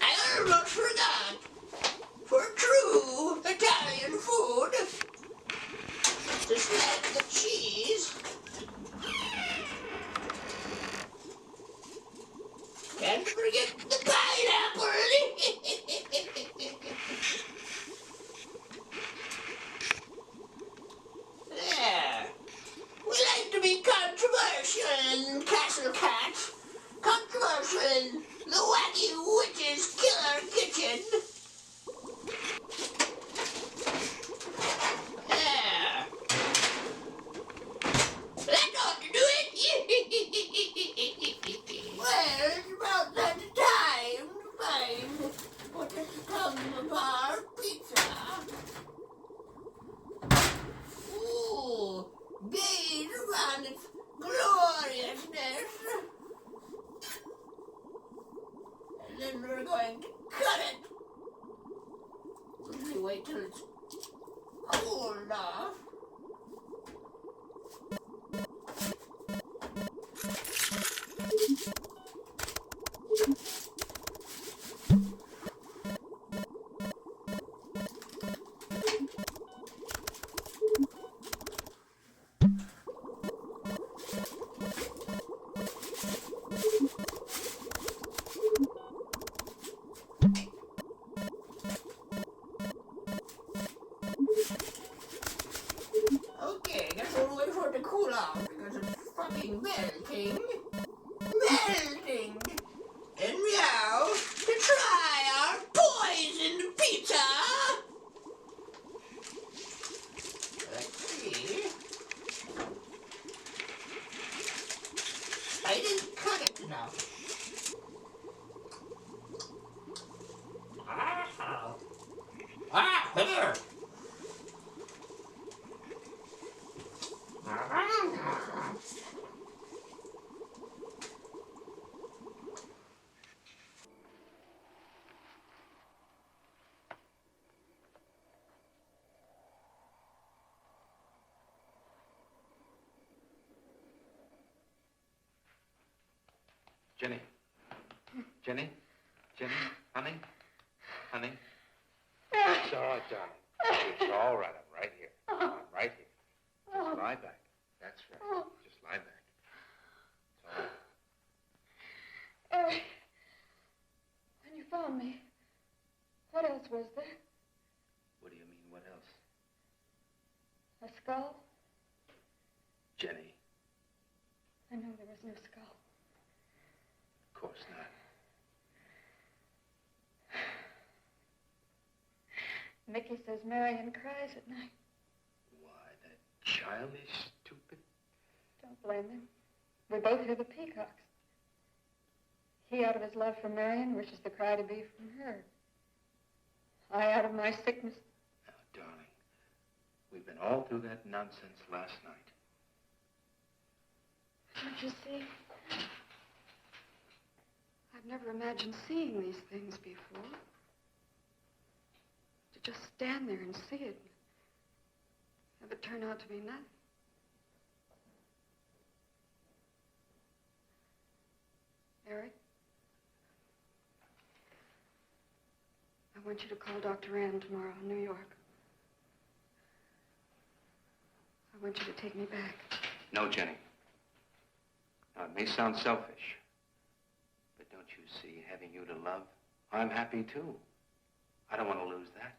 I almost forgot. For true Italian food, to spread the cheese. Can't forget the pineapple. There. We like to be controversial in Castle Cat. Controversial in the Wacky Witch's Killer Kitchen. There. That ought to do it. Well, it's about that time to find what has come of our pizza. Ooh, gaze upon its gloriousness. And then we're going to cut it. Let me wait till it's cooled off. Okay, guess we'll wait for it to cool off because it's fucking melting. Melting! And now, to try our poisoned pizza! Let's see. I didn't cut it enough. Ah, here! Jenny. Jenny? Jenny? Honey? Honey? It's all right, darling. It's all right. I'm right here. I'm right here. Just lie back. That's right. Just lie back. It's all right. Eric, when you found me, what else was there? What do you mean, what else? A skull? Jenny, I know there was no skull. of course not. Mickey says Marion cries at night. Why, that childish, stupid... Don't blame him. We both hear the peacocks. He, out of his love for Marion, wishes the cry to be from her. I, out of my sickness. Now, darling, we've been all through that nonsense last night. Don't you see? I've never imagined seeing these things before. To just stand there and see it. Have it turn out to be nothing. Eric? I want you to call Dr. Ann tomorrow in New York. I want you to take me back. No, Jenny. Now, it may sound selfish, but don't you see, having you to love, I'm happy too. I don't want to lose that.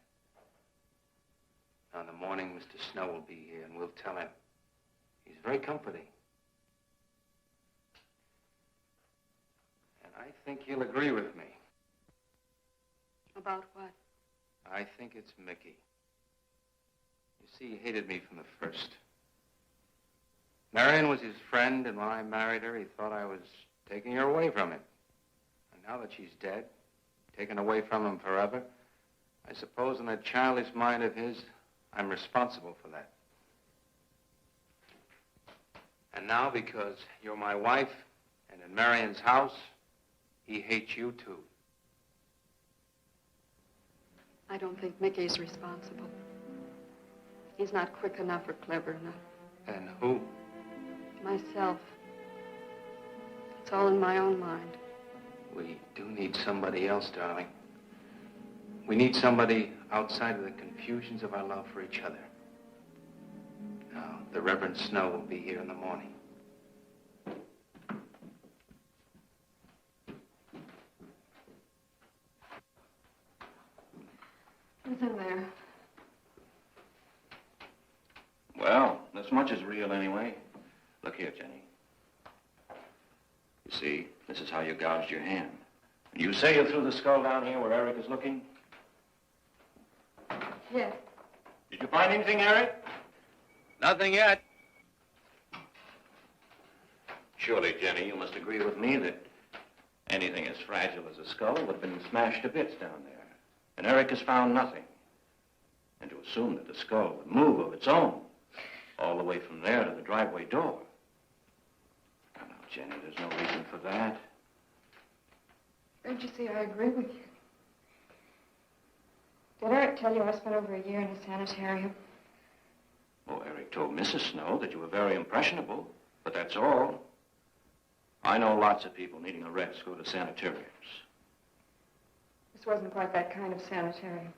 Now, in the morning, Mr. Snow will be here, and we'll tell him. He's very comforting. And I think he'll agree with me. About what? I think it's Mickey. You see, he hated me from the first. Marion was his friend, and when I married her, he thought I was taking her away from him. And now that she's dead, taken away from him forever, I suppose in that childish mind of his, I'm responsible for that. And now, because you're my wife, and in Marion's house, he hates you too. I don't think Mickey's responsible. He's not quick enough or clever enough. And who? Myself. It's all in my own mind. We do need somebody else, darling. We need somebody outside of the confusions of our love for each other. Now, the Reverend Snow will be here in the morning. Who's in there? Well, this much is real anyway. Look here, Jenny. You see, this is how you gouged your hand. You say you threw the skull down here where Eric is looking? Yes. Did you find anything, Eric? Nothing yet. Surely, Jenny, you must agree with me that anything as fragile as a skull would have been smashed to bits down there. And Eric has found nothing. And to assume that the skull would move of its own, all the way from there to the driveway door. Now, Jenny, there's no reason for that. Don't you see, I agree with you. Did Eric tell you I spent over a year in a sanitarium? Oh, Eric told Mrs. Snow that you were very impressionable, but that's all. I know lots of people needing a rest go to sanitariums. This wasn't quite that kind of sanitarium.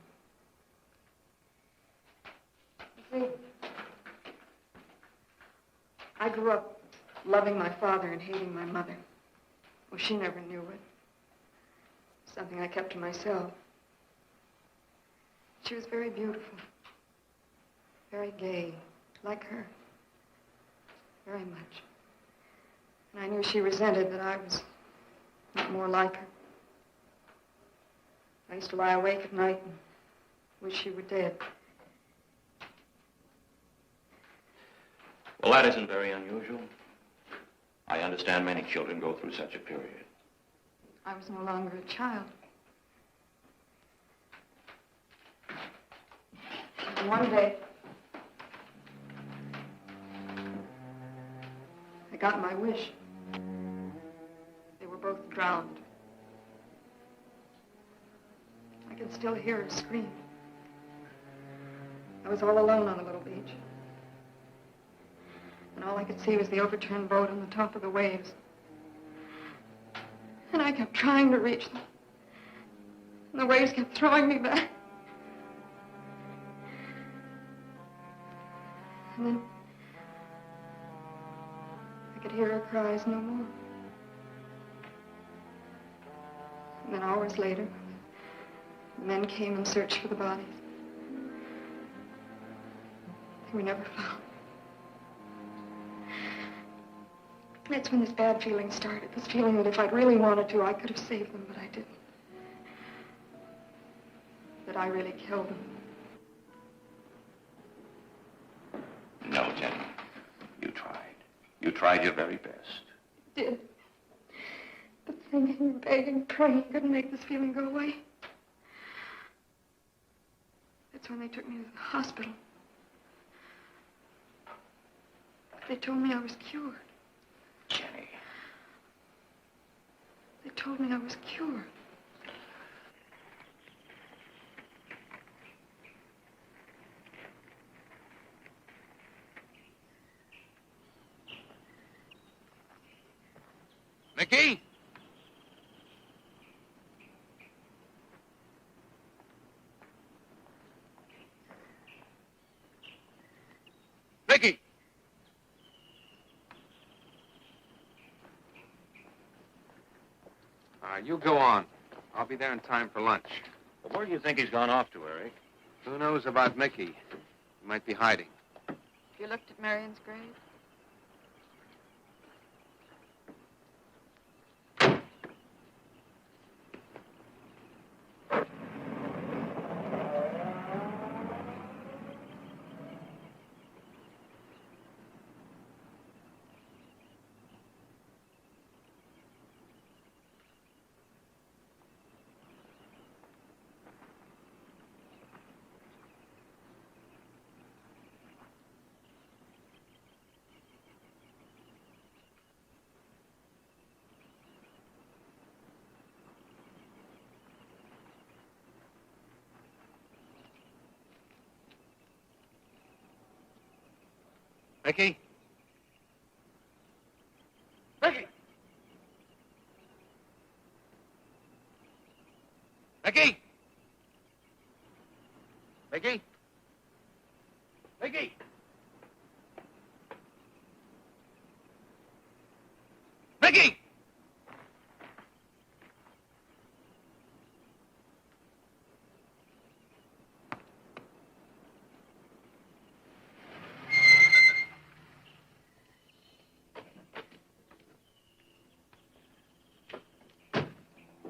You see, I grew up loving my father and hating my mother. Well, she never knew it. Something I kept to myself. She was very beautiful. Very gay, like her. Very much. And I knew she resented that I was not more like her. I used to lie awake at night and wish she were dead. Well, that isn't very unusual. I understand many children go through such a period. I was no longer a child. And one day, I got my wish. They were both drowned. I can still hear her scream. I was all alone on the little beach. And all I could see was the overturned boat on the top of the waves. And I kept trying to reach them. And the waves kept throwing me back. And then I could hear her cries no more. And then hours later, the men came and searched for the bodies. They were never found. That's when this bad feeling started. This feeling that if I'd really wanted to, I could have saved them, but I didn't. That I really killed them. No, Jenny. You tried. You tried your very best. I did. But thinking, begging, praying couldn't make this feeling go away. That's when they took me to the hospital. They told me I was cured. Jenny. They told me I was cured. Mickey? Mickey! You go on. I'll be there in time for lunch. Well, where do you think he's gone off to, Eric? Who knows about Mickey? He might be hiding. You looked at Marion's grave? Mickey? Mickey! Mickey! Mickey? Mickey! Mickey!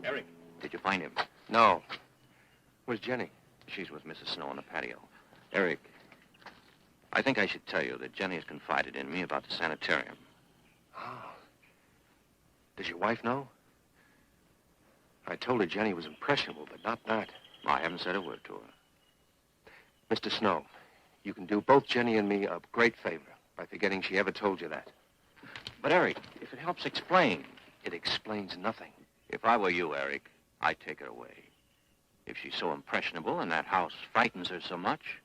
Eric, did you find him? No. Where's Jenny? She's with Mrs. Snow on the patio. Eric, I think I should tell you that Jenny has confided in me about the sanitarium. Oh. Does your wife know? I told her Jenny was impressionable, but not that. I haven't said a word to her. Mr. Snow, you can do both Jenny and me a great favor by forgetting she ever told you that. But, Eric, if it helps explain... It explains nothing. If I were you, Eric, I'd take her away. If she's so impressionable and that house frightens her so much,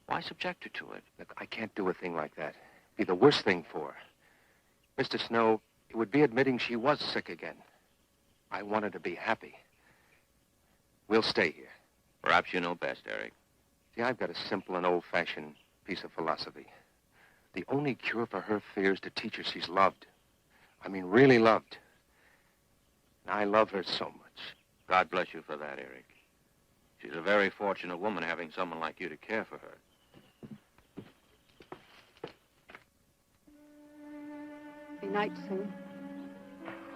why subject her to it? Look, I can't do a thing like that. It'd be the worst thing for her. Mr. Snow, it would be admitting she was sick again. I want her to be happy. We'll stay here. Perhaps you know best, Eric. See, I've got a simple and old-fashioned piece of philosophy. The only cure for her fear is to teach her she's loved. I mean, really loved. And I love her so much. God bless you for that, Eric. She's a very fortunate woman having someone like you to care for her. Be night soon.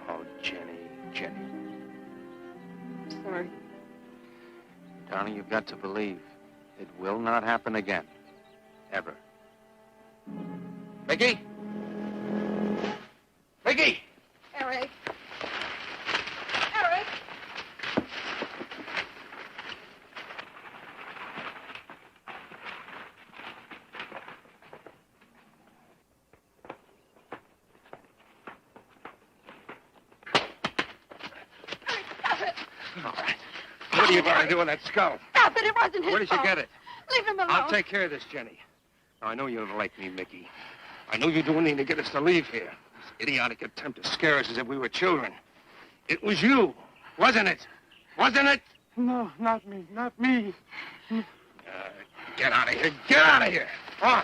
Oh, Jenny, Jenny. I'm sorry. Darling, you've got to believe it will not happen again. Ever. Mickey? Mickey! Eric. Eric! Stop it! All right. What are you going to do with that skull? Stop it! It wasn't his Where did you fault. get it? Leave him alone. I'll take care of this, Jenny. Now, I know you don't like me, Mickey. I know you do anything to get us to leave here. This idiotic attempt to scare us as if we were children. It was you, wasn't it? Wasn't it? No, not me. Not me. Get out of here. Get out of here. On.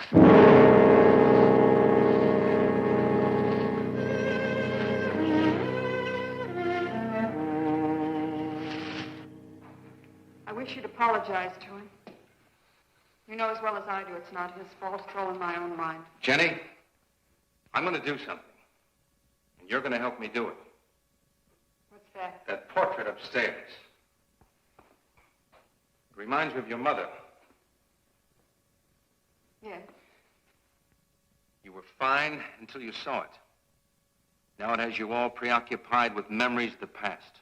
I wish you'd apologize to him. You know as well as I do it's not his fault. It's all in my own mind. Jenny, I'm going to do something. And you're going to help me do it. What's that? That portrait upstairs. It reminds me of your mother. Yes. You were fine until you saw it. Now it has you all preoccupied with memories of the past.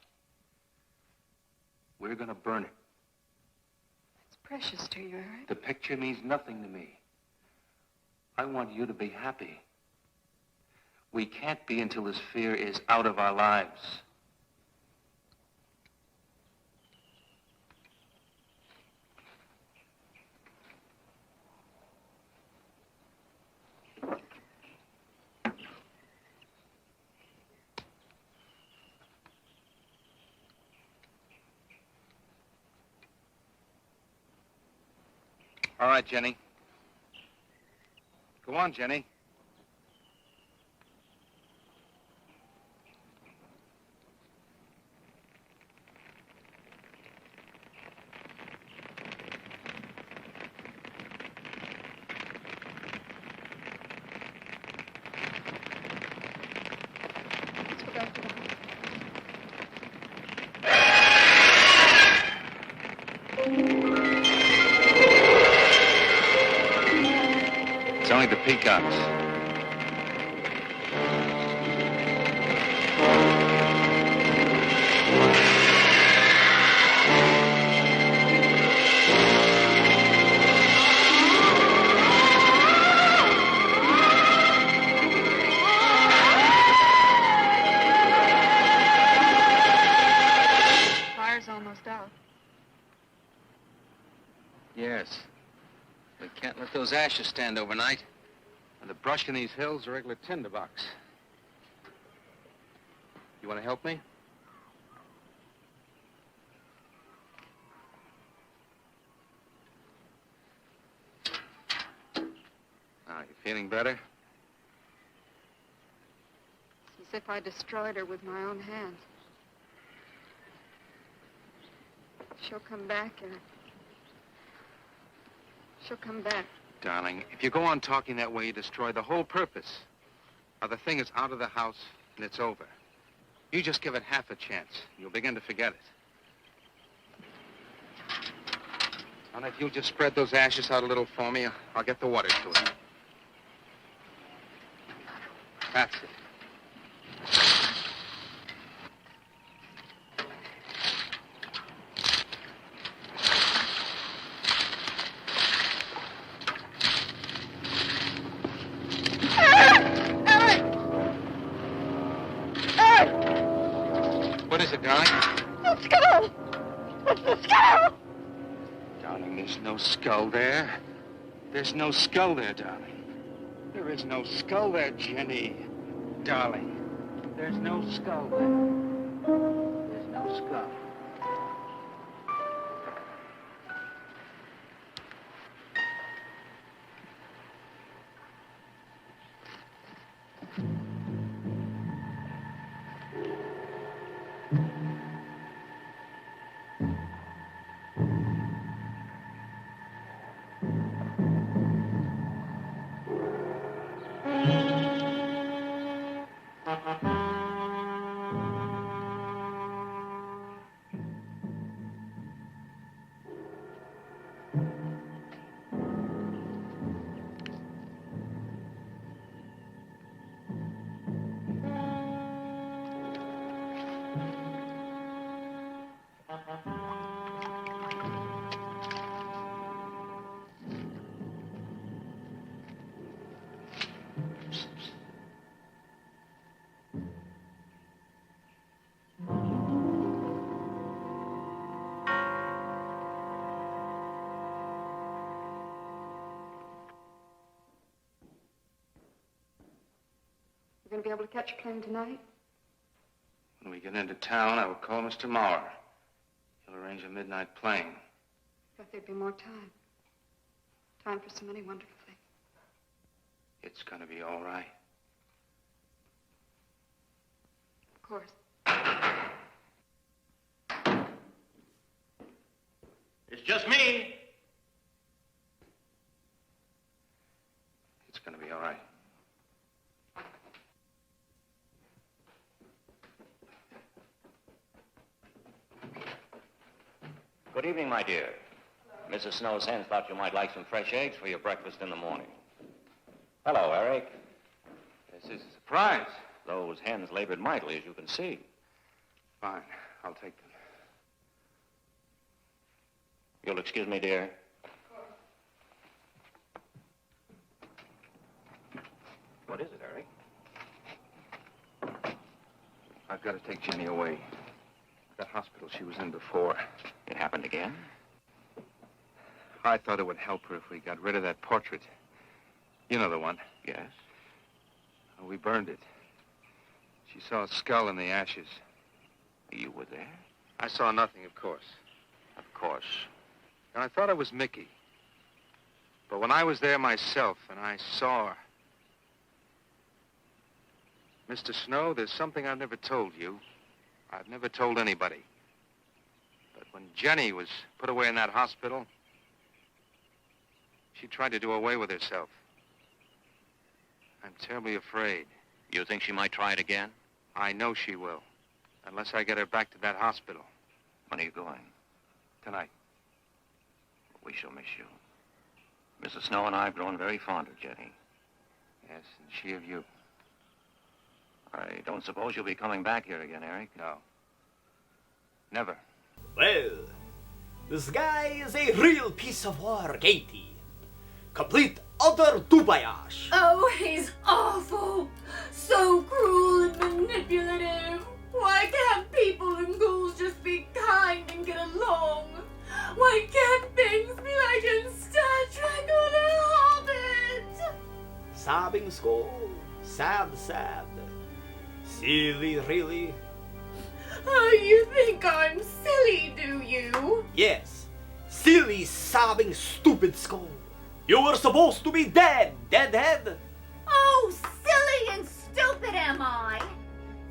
We're going to burn it. It's precious to you, Eric. The picture means nothing to me. I want you to be happy. We can't be until this fear is out of our lives. All right, Jenny. Go on, Jenny. Let's go back to the house. It's only the peacocks. Fire's almost out. Yes. We can't let those ashes stand overnight. And the brush in these hills are a regular tinderbox. You want to help me? Now, you feeling better? It's as if I destroyed her with my own hands. She'll come back, Eric. She'll come back. Darling, if you go on talking that way, you destroy the whole purpose. Now, the thing is out of the house, and it's over. You just give it half a chance. You'll begin to forget it. And if you'll just spread those ashes out a little for me, I'll get the water to it. That's it. What is it, darling? The skull! It's the skull! Darling, there's no skull there. There's no skull there, darling. There is no skull there, Jenny. Darling, there's no skull there. There's no skull. You going to be able to catch a plane tonight? When we get into town, I will call Mr. Mauer. He'll arrange a midnight plane. Thought there'd be more time. Time for so many wonderful things. It's gonna be all right. Of course. It's just me. It's gonna be all right. Good evening, my dear. Mrs. Snow's hens thought you might like some fresh eggs for your breakfast in the morning. Hello, Eric. This is a surprise. Those hens labored mightily, as you can see. Fine. I'll take them. You'll excuse me, dear? What is it, Eric? I've got to take Jenny away. That hospital she was in before. It happened again? I thought it would help her if we got rid of that portrait. You know the one. Yes. We burned it. She saw a skull in the ashes. You were there? I saw nothing, of course. Of course. And I thought it was Mickey. But when I was there myself and I saw her... Mr. Snow, there's something I've never told you. I've never told anybody. But when Jenny was put away in that hospital, she tried to do away with herself. I'm terribly afraid. You think she might try it again? I know she will. Unless I get her back to that hospital. When are you going? Tonight. We shall miss you. Mrs. Snow and I have grown very fond of Jenny. Yes, and she of you. I don't suppose you'll be coming back here again, Eric? No. Never. Well, this guy is a real piece of work, ain't he? Complete utter doubayage. Oh, he's awful. So cruel and manipulative. Why can't people and ghouls just be kind and get along? Why can't things be like in Star Trek or The Hobbit? Sobbing skull. Sad, sad. Silly, really? Oh, you think I'm silly, do you? Yes. Silly, sobbing, stupid skull. You were supposed to be dead, deadhead. Oh, silly and stupid am I?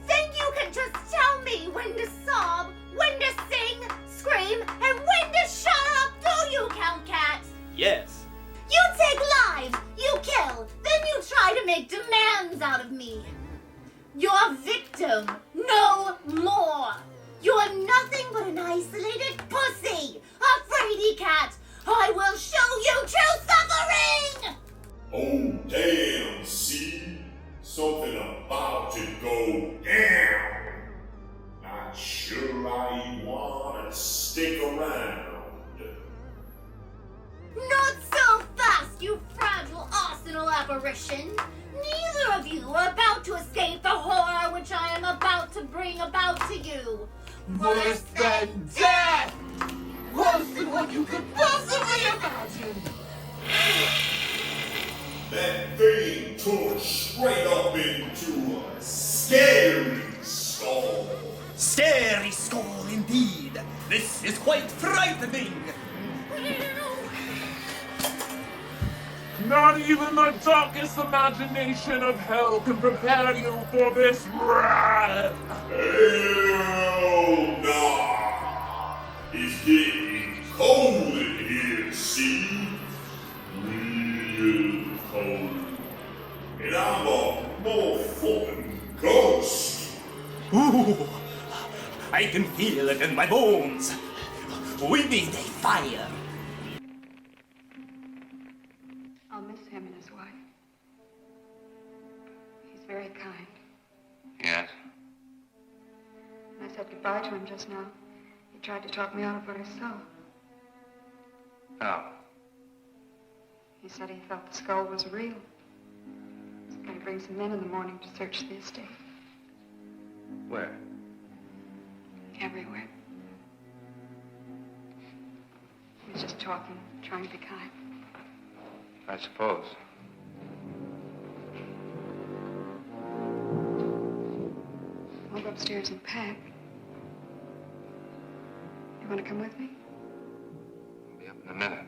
Think you can just tell me when to sob, when to sing, scream, and when to shut up, do you, Count Cat? Yes. You take lives, you kill, then you try to make demands out of me. You're a victim, no more. You're nothing but an isolated pussy, a fraidy cat. I will show you true suffering! Oh, damn, see? Something about to go down. Not sure I want to stick around. Not so fast, you fragile arsenal apparition. Neither of you are about to escape the horror which I am about to bring about to you. Worse than death! Worse than what you could possibly imagine! That thing tore straight up into a scary skull. Scary skull, indeed. This is quite frightening. Not even the darkest imagination of hell can prepare you for this wrath. Hell nah. It's getting cold in here, see? Real cold. And I'm a motherfucking ghost. Ooh, I can feel it in my bones. We need a fire. I'll miss him and his wife. He's very kind. Yes? When I said goodbye to him just now, he tried to talk me out of what I saw. How? He said he felt the skull was real. He's going to bring some men in the morning to search the estate. Where? Everywhere. He was just talking, trying to be kind. I suppose. Well, go upstairs and pack. You want to come with me? I'll be up in a minute.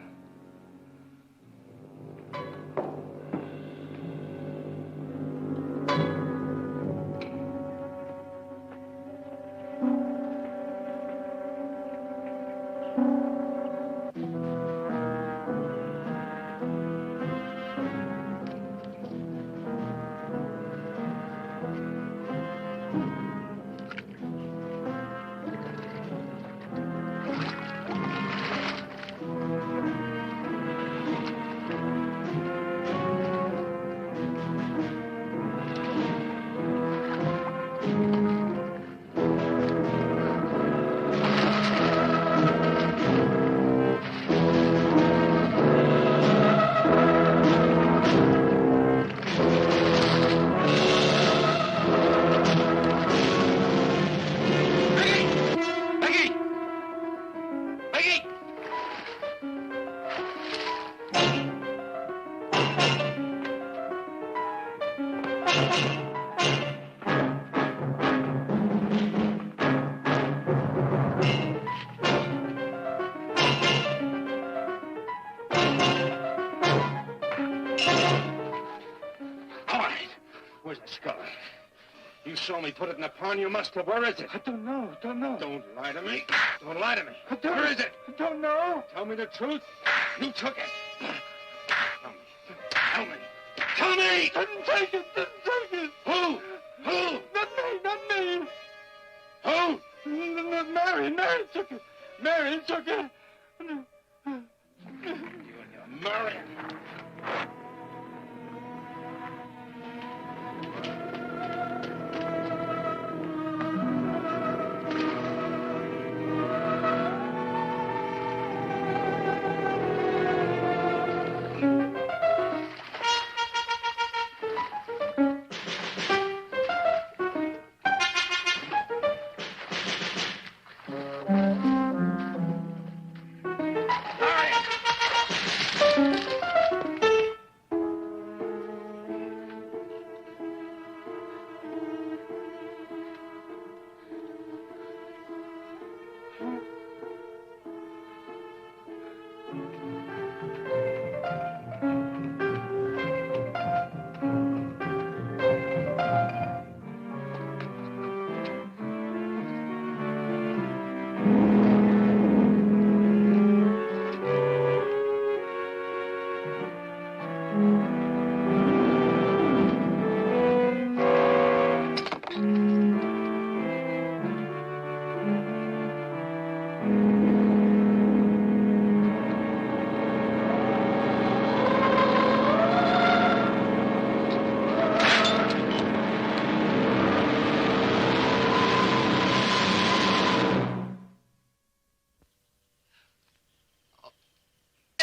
Where's the skull? You saw me put it in the pond. You must have. Where is it? I don't know. Don't lie to me. Don't lie to me. Where is it? I don't know. Tell me the truth. You took it. Tell me. Tell me! Didn't take it. Who? Not me. Who? Marion took it. Marion took it. You and your Marion.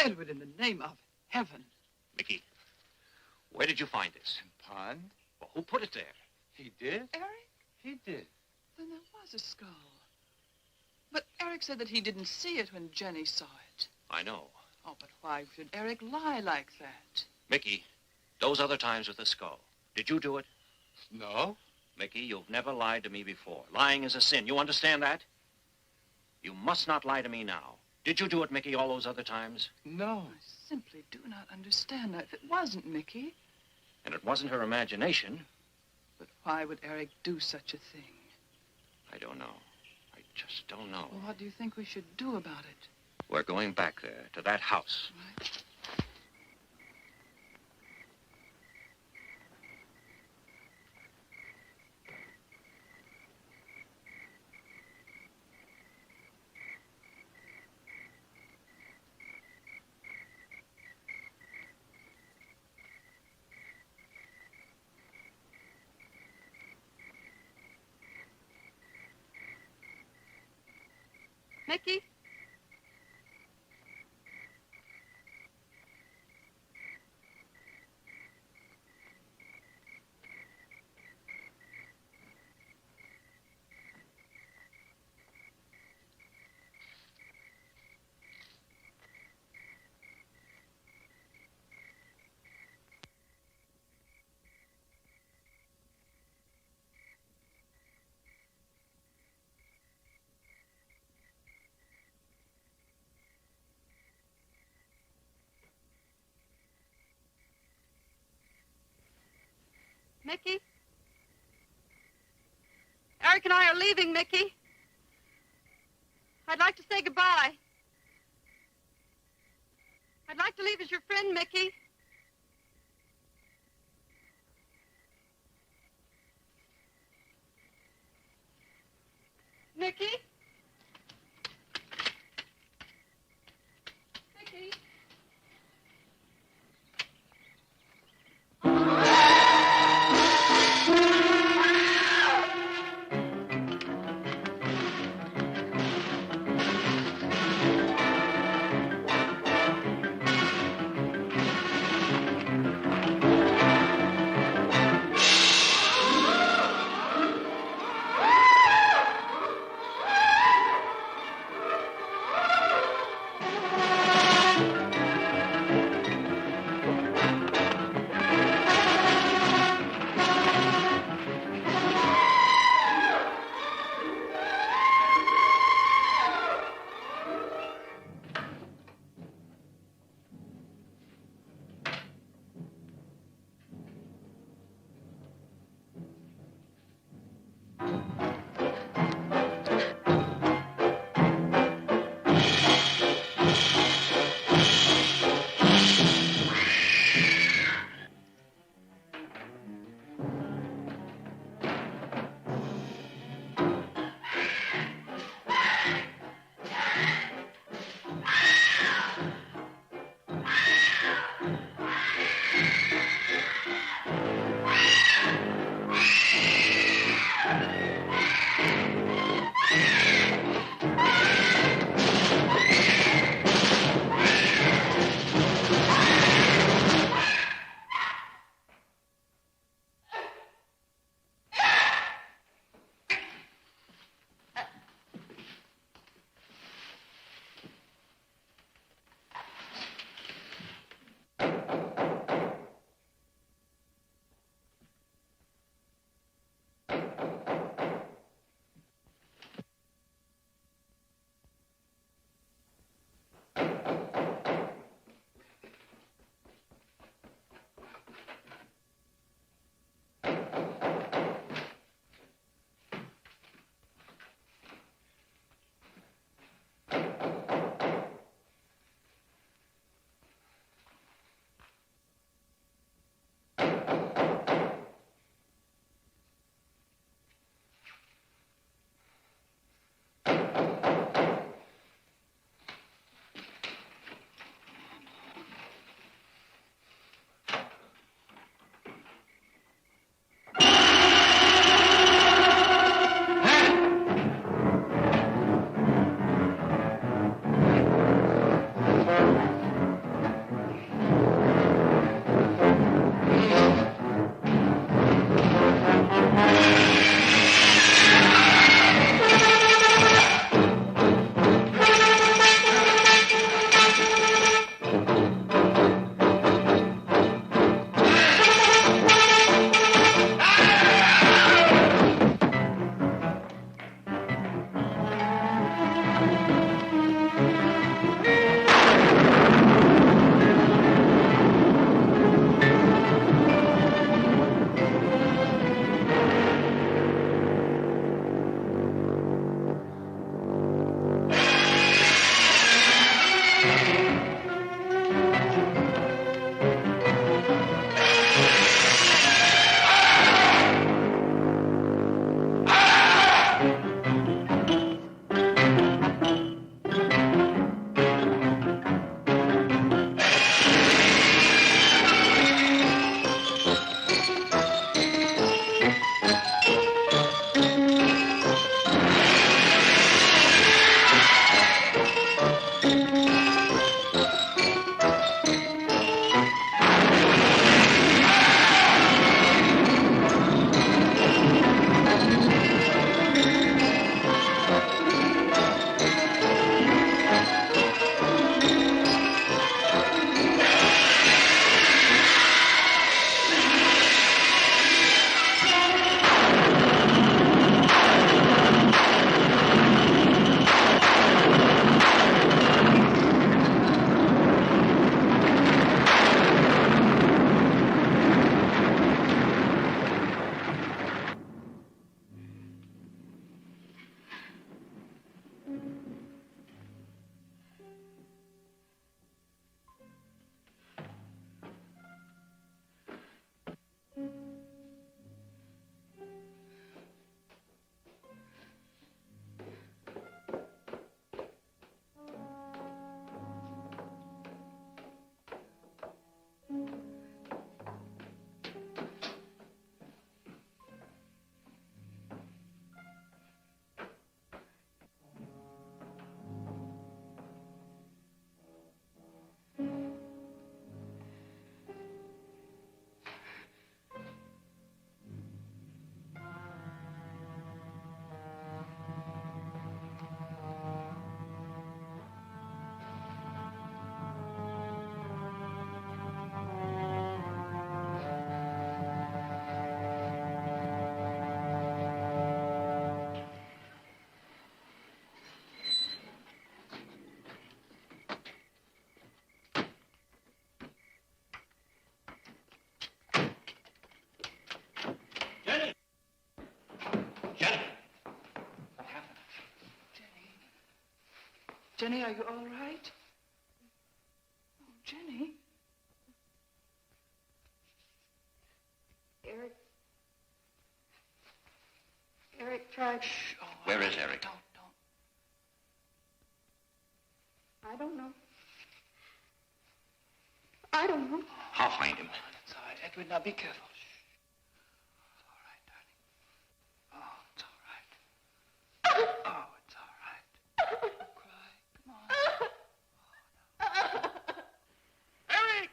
Edward, in the name of heaven. Mickey, where did you find this? Pond? Well, who put it there? He did? Eric? He did. Then there was a skull. But Eric said that he didn't see it when Jenny saw it. I know. Oh, but why should Eric lie like that? Mickey, those other times with the skull, did you do it? No. Mickey, you've never lied to me before. Lying is a sin. You understand that? You must not lie to me now. Did you do it, Mickey, all those other times? No. I simply do not understand that. If it wasn't Mickey. And it wasn't her imagination. But why would Eric do such a thing? I don't know. I just don't know. Well, what do you think we should do about it? We're going back there, to that house. Right. Mickey? Mickey? Eric and I are leaving, Mickey. I'd like to say goodbye. I'd like to leave as your friend, Mickey. Mickey? Mickey? Jenny, are you all right? Oh, Jenny. Eric tried. Shh. Oh, Where is Eric? Don't. I don't know. I don't know. I'll find him. It's all right. Edward, now be careful. Shh. It's all right, darling. Oh, it's all right. Oh, it's all right. Don't cry. Come on. Eric!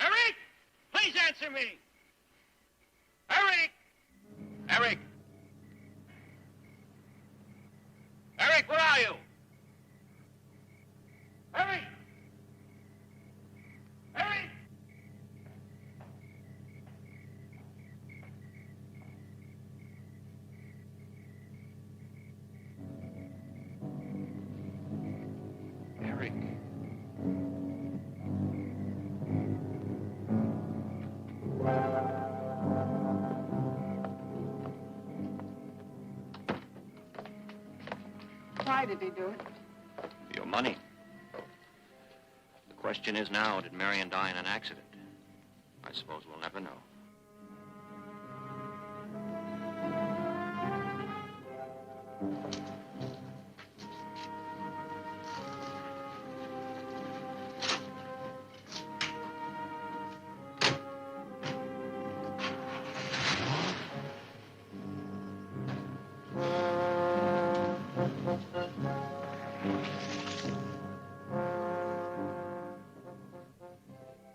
Eric! Please answer me! Eric! Eric! Eric, where are you? Eric! Eric! Eric. Why did he do it? Your money. The question is now, did Marion die in an accident? I suppose we'll never know.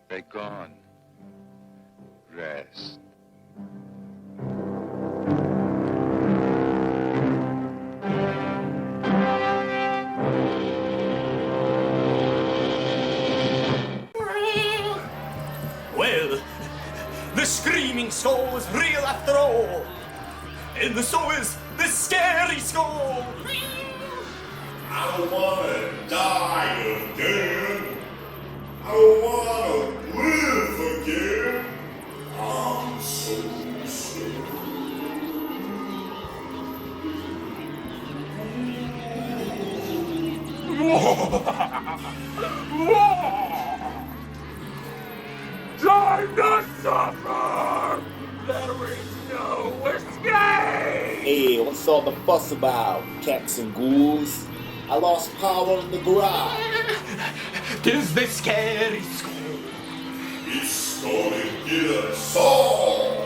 They're gone. Rest. Well, the screaming skull was real after all. And so is the scary skull. I don't wanna die again. I don't wanna live again. I'm so sick. Time to suffer! There is no escape! Hey, what's all the fuss about, cats and ghouls? I lost power in the garage. Tis the scary skull. It's gonna get us all,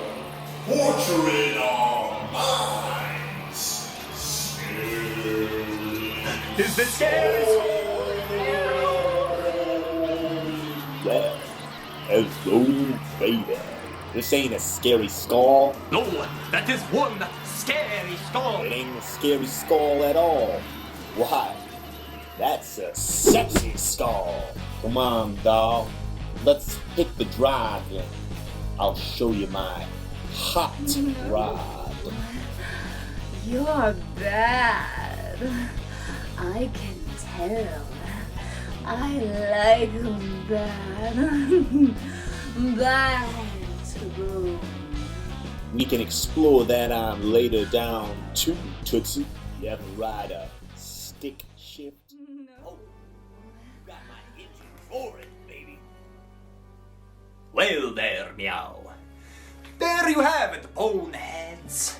torturing our minds. Tis the scary skull. Yeah. Hello, baby. This ain't a scary skull. No, that is one scary skull. It ain't a scary skull at all. Why? That's a sexy skull. Come on, doll. Let's hit the drive in. I'll show you my hot rod. You're bad. I can tell. I like 'em bad. Bad to go. We can explore that later down too, Tootsie. You ever ride a stick shift? Oh, you got my engine roaring, baby. Well there, meow. There you have it, boneheads.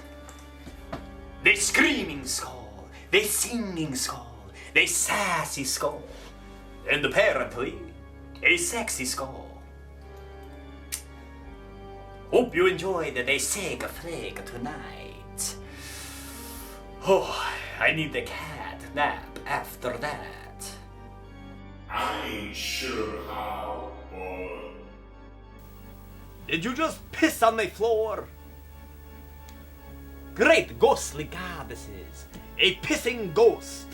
The screaming skull, the singing skull, the sassy skull, and apparently a sexy skull. Hope you enjoyed the Sega Flag tonight. Oh, I need the cat nap after that. I ain't sure how, but... Did you just piss on my floor? Great ghostly goddesses, a pissing ghost.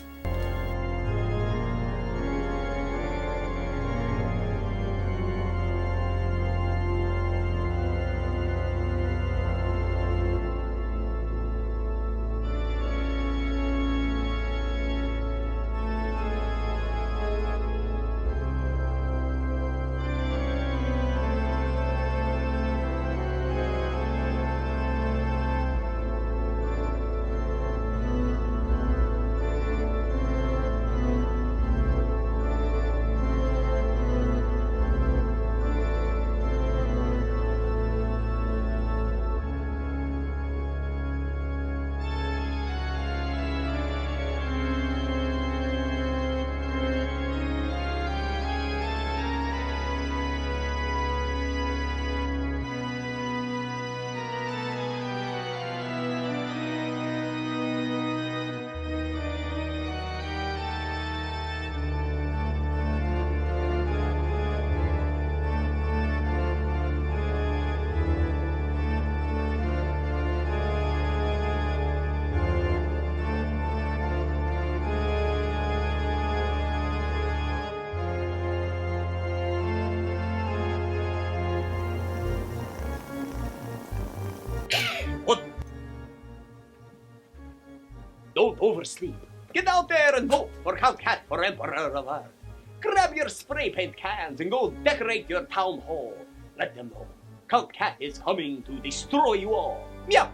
don't oversleep. Get out there and vote for Count Cat for Emperor of Earth. Grab your spray paint cans and go decorate your town hall. Let them know Count Cat is coming to destroy you all. Meow!